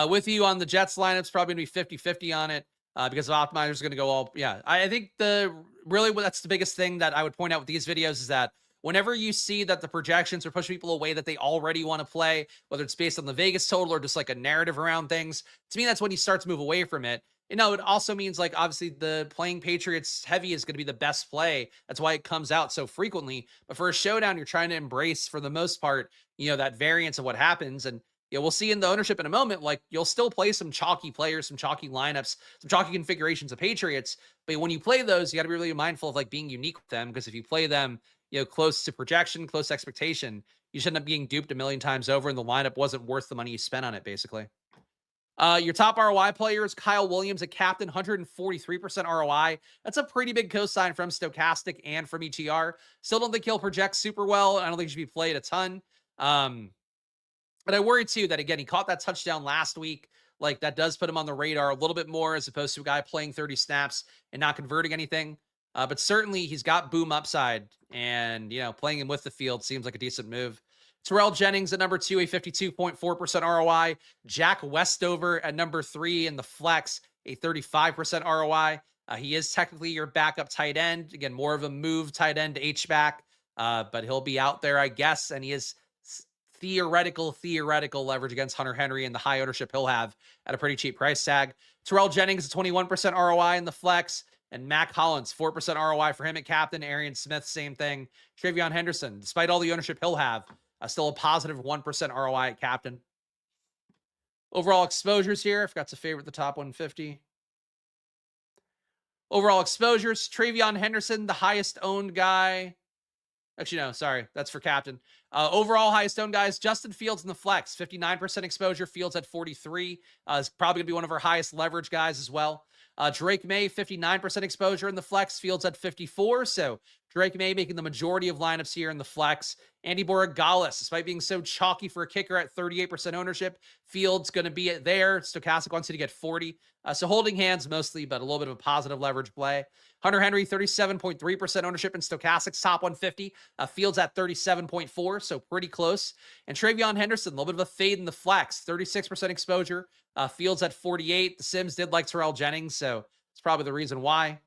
With you on the Jets lineups, probably going to be 50-50 on it because the optimizer is going to go all, yeah. I think that's the biggest thing that I would point out with these videos is that whenever you see that the projections are pushing people away that they already want to play, whether it's based on the Vegas total or just like a narrative around things, to me, that's when you start to move away from it. You know, it also means like, obviously the playing Patriots heavy is going to be the best play. That's why it comes out so frequently. But for a showdown, you're trying to embrace for the most part, you know, that variance of what happens. And yeah, we'll see in the ownership in a moment, like you'll still play some chalky players, some chalky lineups, some chalky configurations of Patriots. But when you play those, you got to be really mindful of like being unique with them. Because if you play them, you know, close to projection, close to expectation, you should end up being duped a million times over. And the lineup wasn't worth the money you spent on it, basically. Your top ROI player is Kyle Williams, a captain, 143% ROI. That's a pretty big cosign from Stochastic and from ETR. Still don't think he'll project super well. I don't think he should be played a ton. But I worry too that, again, he caught that touchdown last week. Like that does put him on the radar a little bit more as opposed to a guy playing 30 snaps and not converting anything. But certainly he's got boom upside and, you know, playing him with the field seems like a decent move. Terrell Jennings at number 2, a 52.4% ROI. Jack Westover at number 3 in the flex, a 35% ROI. He is technically your backup tight end. Again, more of a move tight end to H-back, but he'll be out there, I guess, and he is theoretical leverage against Hunter Henry and the high ownership he'll have at a pretty cheap price tag. Terrell Jennings, a 21% ROI in the flex. And Mac Hollins, 4% ROI for him at captain. Arian Smith, same thing. Travion Henderson, despite all the ownership he'll have, still a positive 1% ROI at captain. Overall exposures here, I forgot to favorite the top 150. Overall exposures, Travion Henderson, the highest owned guy. Actually, no, sorry. That's for captain. Overall highest owned guys, Justin Fields in the flex, 59% exposure. Fields at 43. Is probably going to be one of our highest leverage guys as well. Drake May, 59% exposure in the flex. Fields at 54. So Drake May making the majority of lineups here in the flex. Andy Borregales, despite being so chalky for a kicker at 38% ownership, Fields going to be at there. Stochastic wants you to get 40. So holding hands mostly, but a little bit of a positive leverage play. Hunter Henry, 37.3% ownership in Stochastic's top 150. Fields at 37.4, so pretty close. And Travion Henderson, a little bit of a fade in the flex, 36% exposure. Fields at 48. The Sims did like Terrell Jennings, so it's probably the reason why.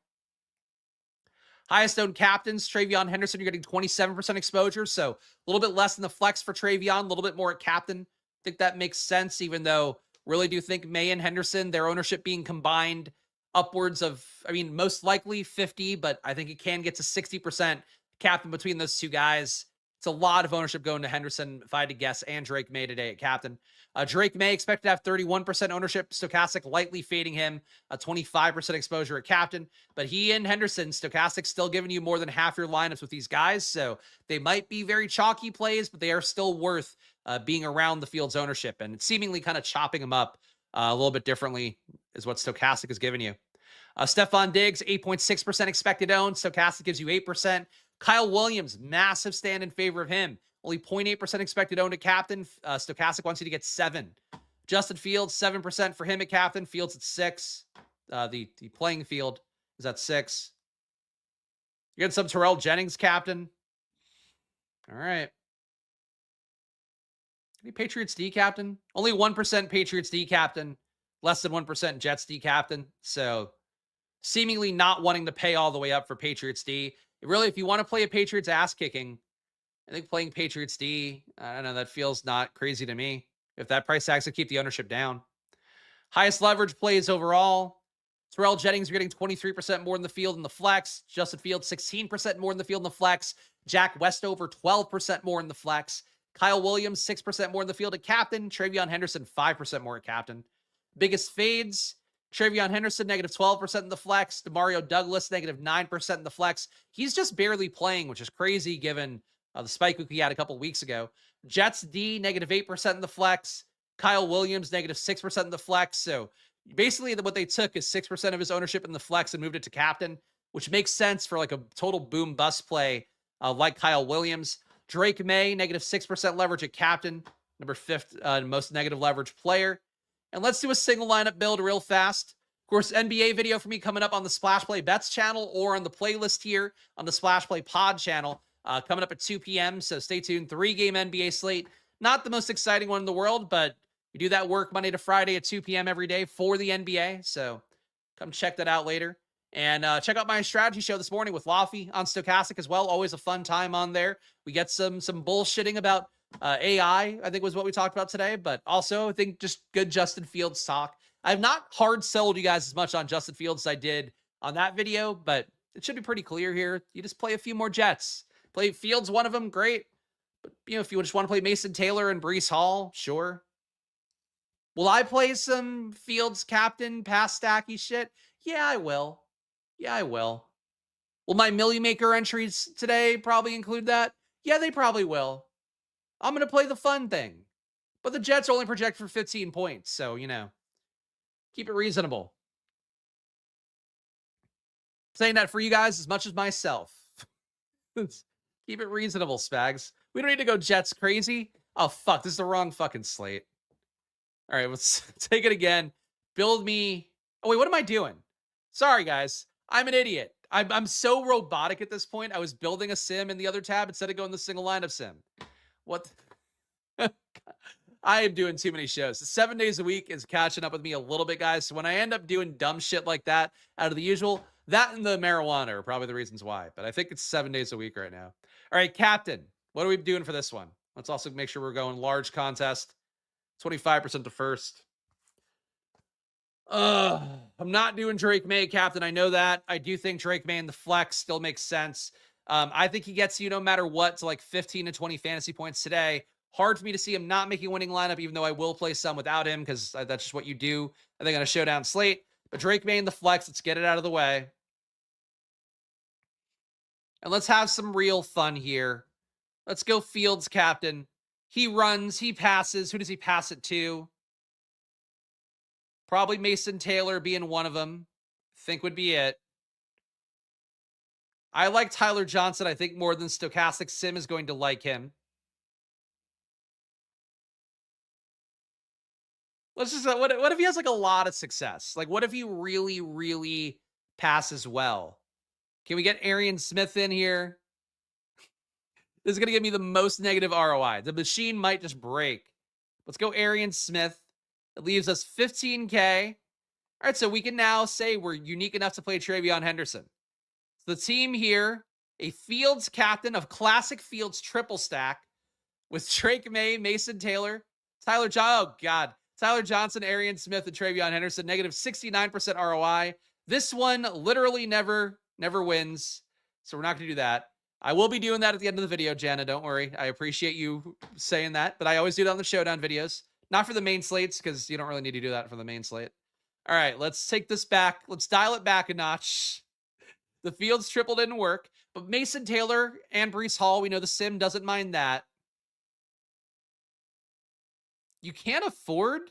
Highest owned captains, Travion Henderson, you're getting 27% exposure, so a little bit less in the flex for Travion, a little bit more at captain. I think that makes sense, even though really do think May and Henderson, their ownership being combined upwards of, I mean, most likely 50, but I think it can get to 60% captain between those two guys. It's a lot of ownership going to Henderson, if I had to guess, and Drake May today at captain. Drake May expected to have 31% ownership. Stochastic lightly fading him, 25% exposure at captain. But he and Henderson, Stochastic still giving you more than half your lineups with these guys. So they might be very chalky plays, but they are still worth being around the field's ownership. And seemingly kind of chopping them up a little bit differently is what Stochastic is giving you. Stephon Diggs, 8.6% expected owned. Stochastic gives you 8%. Kyle Williams, massive stand in favor of him. Only 0.8% expected owned at captain. Stochastic wants you to get 7. Justin Fields, 7% for him at captain. Fields at 6. The playing field is at 6. You get some Terrell Jennings captain. All right. Any Patriots D captain? Only 1% Patriots D captain. Less than 1% Jets D captain. So seemingly not wanting to pay all the way up for Patriots D. Really, if you want to play a Patriots ass kicking, I think playing Patriots D, I don't know, that feels not crazy to me. If that price tag's to keep the ownership down. Highest leverage plays overall. Terrell Jennings, you're getting 23% more in the field in the flex. Justin Fields, 16% more in the field in the flex. Jack Westover, 12% more in the flex. Kyle Williams, 6% more in the field at captain. Travion Henderson, 5% more at captain. Biggest fades. Travion Henderson, negative 12% in the flex. Demario Douglas, negative 9% in the flex. He's just barely playing, which is crazy given the spike week we had a couple weeks ago. Jets D, negative 8% in the flex. Kyle Williams, negative 6% in the flex. So basically what they took is 6% of his ownership in the flex and moved it to captain, which makes sense for like a total boom bust play like Kyle Williams. Drake May, negative 6% leverage at captain. Number 5th most negative leverage player. And let's do a single lineup build real fast. Of course, NBA video for me coming up on the Splash Play Bets channel or on the playlist here on the Splash Play Pod channel coming up at 2 p.m. So stay tuned. 3-game NBA slate. Not the most exciting one in the world, but we do that work Monday to Friday at 2 p.m. every day for the NBA. So come check that out later. And check out my strategy show this morning with Laffy on Stochastic as well. Always a fun time on there. We get some bullshitting about AI, I think was what we talked about today, but also I think just good Justin Fields talk. I've not hard sold you guys as much on Justin Fields as I did on that video, but it should be pretty clear here. You just play a few more Jets. Play Fields, one of them, great. But, if you just want to play Mason Taylor and Breece Hall, sure. Will I play some Fields captain pass stacky shit? Yeah, I will. Yeah, I will. Will my Millie Maker entries today probably include that? Yeah, they probably will. I'm going to play the fun thing. But the Jets only project for 15 points, so, keep it reasonable. Saying that for you guys as much as myself. Keep it reasonable, Spags. We don't need to go Jets crazy. Oh, fuck. This is the wrong fucking slate. All right, let's take it again. Build me. Oh, wait, what am I doing? Sorry, guys. I'm an idiot. I'm so robotic at this point. I was building a sim in the other tab instead of going the single lineup sim. What? I am doing too many shows. 7 days a week is catching up with me a little bit, guys. So when I end up doing dumb shit like that out of the usual, that and the marijuana are probably the reasons why. But I think it's 7 days a week right now. All right, captain. What are we doing for this one? Let's also make sure we're going large contest. 25% to first. I'm not doing Drake May, Captain. I know that. I do think Drake May in the flex still makes sense. I think he gets you no matter what to like 15 to 20 fantasy points today. Hard for me to see him not making a winning lineup, even though I will play some without him because that's just what you do, I think, on a showdown slate. But Drake May in the flex, let's get it out of the way. And let's have some real fun here. Let's go Fields, Captain. He runs, he passes. Who does he pass it to? Probably Mason Taylor being one of them. Think would be it. I like Tyler Johnson, I think, more than Stochastic Sim is going to like him. Let's just, what if he has like a lot of success? Like, what if he really, really passes well? Can we get Arian Smith in here? This is going to give me the most negative ROI. The machine might just break. Let's go Arian Smith. It leaves us 15K. All right, so we can now say we're unique enough to play Travion Henderson. So the team here, a Fields captain of classic Fields triple stack with Drake May, Mason Taylor, Tyler Johnson, Arian Smith, and Travion Henderson, negative 69% ROI. This one literally never wins, so we're not going to do that. I will be doing that at the end of the video, Jana. Don't worry. I appreciate you saying that, but I always do it on the showdown videos. Not for the main slates, because you don't really need to do that for the main slate. All right, let's take this back. Let's dial it back a notch. The Fields triple didn't work, but Mason Taylor and Breece Hall, we know the sim doesn't mind that. You can't afford?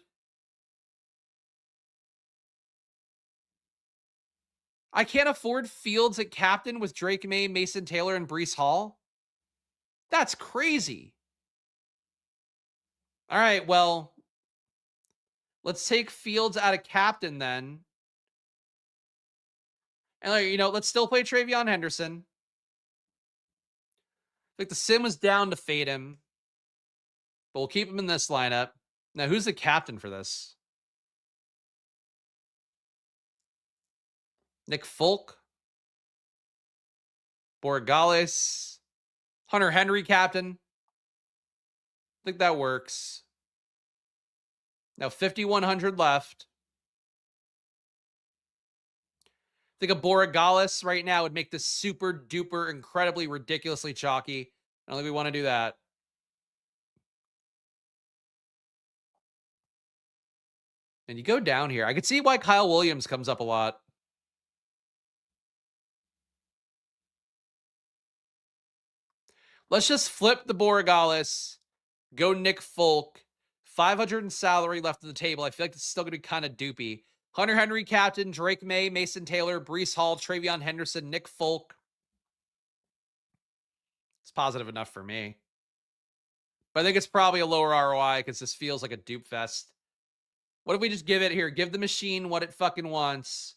I can't afford Fields at captain with Drake May, Mason Taylor, and Breece Hall? That's crazy. All right, well, let's take Fields out of captain then. And, you know, let's still play Travion Henderson. Like the sim was down to fade him, but we'll keep him in this lineup. Now, who's the captain for this? Nick Folk, Borregales, Hunter Henry captain. I think that works. Now 5,100 left. I think a Borregales right now would make this super duper incredibly ridiculously chalky. I don't think we want to do that. And you go down here. I could see why Kyle Williams comes up a lot. Let's just flip the Borregales. Go Nick Folk. 500 in salary left on the table. I feel like it's still going to be kind of doopy. Hunter Henry captain, Drake May, Mason Taylor, Breece Hall, Travion Henderson, Nick Folk. It's positive enough for me. But I think it's probably a lower ROI because this feels like a dupe fest. What if we just give it here? Give the machine what it fucking wants.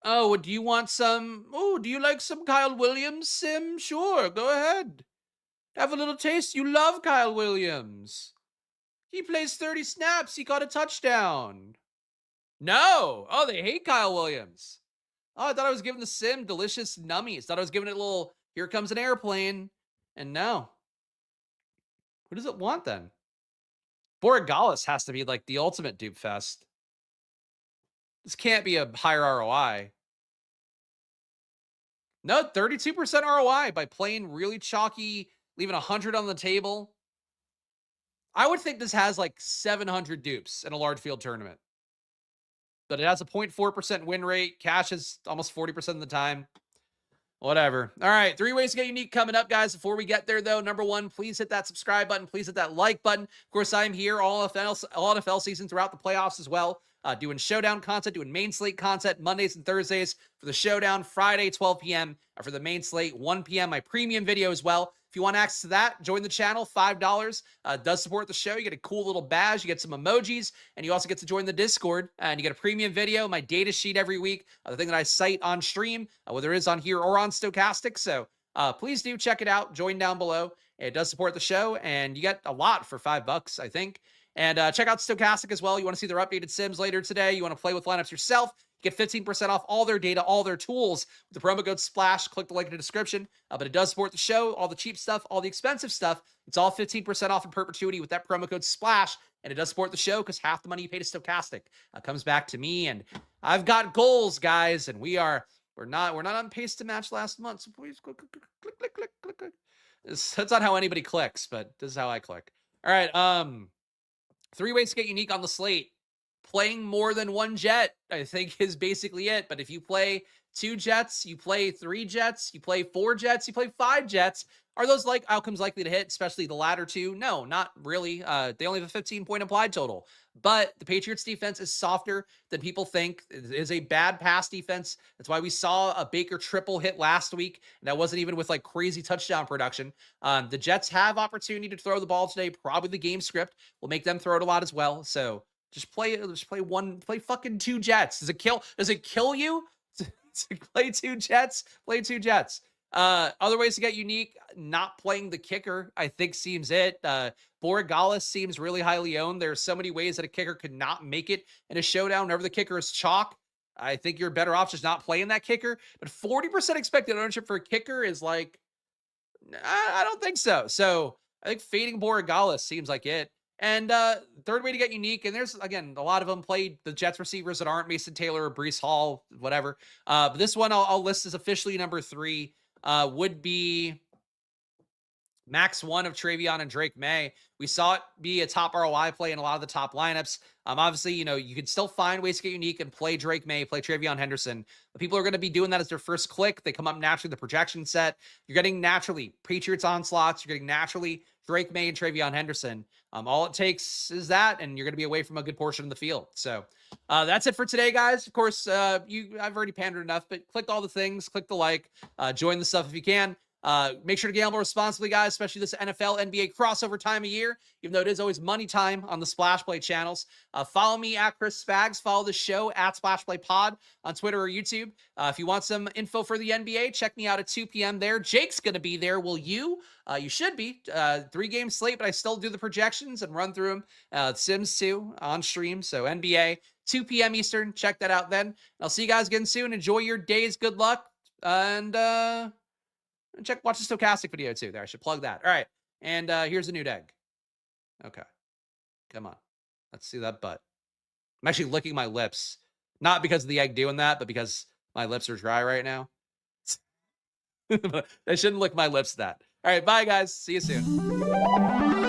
Oh, do you want some? Oh, do you like some Kyle Williams sim? Sure, go ahead. Have a little taste. You love Kyle Williams. He plays 30 snaps. He got a touchdown. No. Oh, they hate Kyle Williams. Oh, I thought I was giving the sim delicious nummies. Thought I was giving it a little, here comes an airplane. And no. Who does it want then? Borregales has to be like the ultimate dupe fest. This can't be a higher ROI. No, 32% ROI by playing really chalky, leaving 100 on the table. I would think this has like 700 dupes in a large field tournament. But it has a 0.4% win rate. Cash is almost 40% of the time. Whatever. All right, 3 ways to get unique coming up, guys. Before we get there, though, number 1, please hit that subscribe button. Please hit that like button. Of course, I'm here all NFL season throughout the playoffs as well. Doing showdown content, doing main slate content Mondays and Thursdays for the showdown, Friday, 12 p.m. For the main slate, 1 p.m. My premium video as well. If you want access to that, join the channel, $5. Does support the show. You get a cool little badge. You get some emojis. And you also get to join the Discord. And you get a premium video, my data sheet every week. The thing that I cite on stream, whether it is on here or on Stochastic. So please do check it out. Join down below. It does support the show. And you get a lot for $5, I think. And check out Stochastic as well. You want to see their updated sims later today. You want to play with lineups yourself. Get 15% off all their data, all their tools with the promo code SPLASH. Click the link in the description. But it does support the show, all the cheap stuff, all the expensive stuff. It's all 15% off in perpetuity with that promo code SPLASH. And it does support the show because half the money you pay to Stochastic comes back to me. And I've got goals, guys, and we're not on pace to match last month. So please click. That's not how anybody clicks, but this is how I click. All right. 3 ways to get unique on the slate. Playing more than one Jet, I think, is basically it. But if you play 2 Jets, you play 3 Jets, you play 4 Jets, you play 5 Jets, are those outcomes likely to hit, especially the latter 2? No, not really. They only have a 15-point implied total. But the Patriots defense is softer than people think. It is a bad pass defense. That's why we saw a Baker triple hit last week. And that wasn't even with crazy touchdown production. The Jets have opportunity to throw the ball today. Probably the game script will make them throw it a lot as well. So just play fucking 2 Jets. Does it kill you to play 2 Jets? Play 2 Jets. Other ways to get unique, not playing the kicker, I think seems it. Borregales seems really highly owned. There's so many ways that a kicker could not make it in a showdown. Whenever the kicker is chalk, I think you're better off just not playing that kicker. But 40% expected ownership for a kicker is I don't think so. So I think fading Borregales seems like it. And third way to get unique, and there's, again, a lot of them played the Jets receivers that aren't Mason Taylor or Breece Hall, whatever. But this one I'll list as officially number 3, would be Max 1 of Travion and Drake May. We saw it be a top ROI play in a lot of the top lineups. Obviously, you can still find ways to get unique and play Drake May, play Travion Henderson. But people are going to be doing that as their first click. They come up naturally the projection set. You're getting naturally Patriots onslaughts. You're getting naturally Drake May and Travion Henderson. All it takes is that, and you're going to be away from a good portion of the field. So that's it for today, guys. Of course, I've already pandered enough, but click all the things, click the join the stuff if you can. Make sure to gamble responsibly, guys, especially this NFL, NBA crossover time of year, even though it is always money time on the Splash Play channels. Follow me at Chris Spags. Follow the show at Splash Play Pod on Twitter or YouTube. If you want some info for the NBA, check me out at 2 p.m. there. Jake's going to be there. Will you? You should be. 3-game slate, but I still do the projections and run through them. Sims 2 on stream. So NBA, 2 p.m. Eastern. Check that out then. I'll see you guys again soon. Enjoy your days. Good luck. And watch the Stochastic video too. There, I should plug that. All right. And here's a nude egg. Okay. Come on. Let's see that butt. I'm actually licking my lips. Not because of the egg doing that, but because my lips are dry right now. I shouldn't lick my lips that. All right. Bye, guys. See you soon.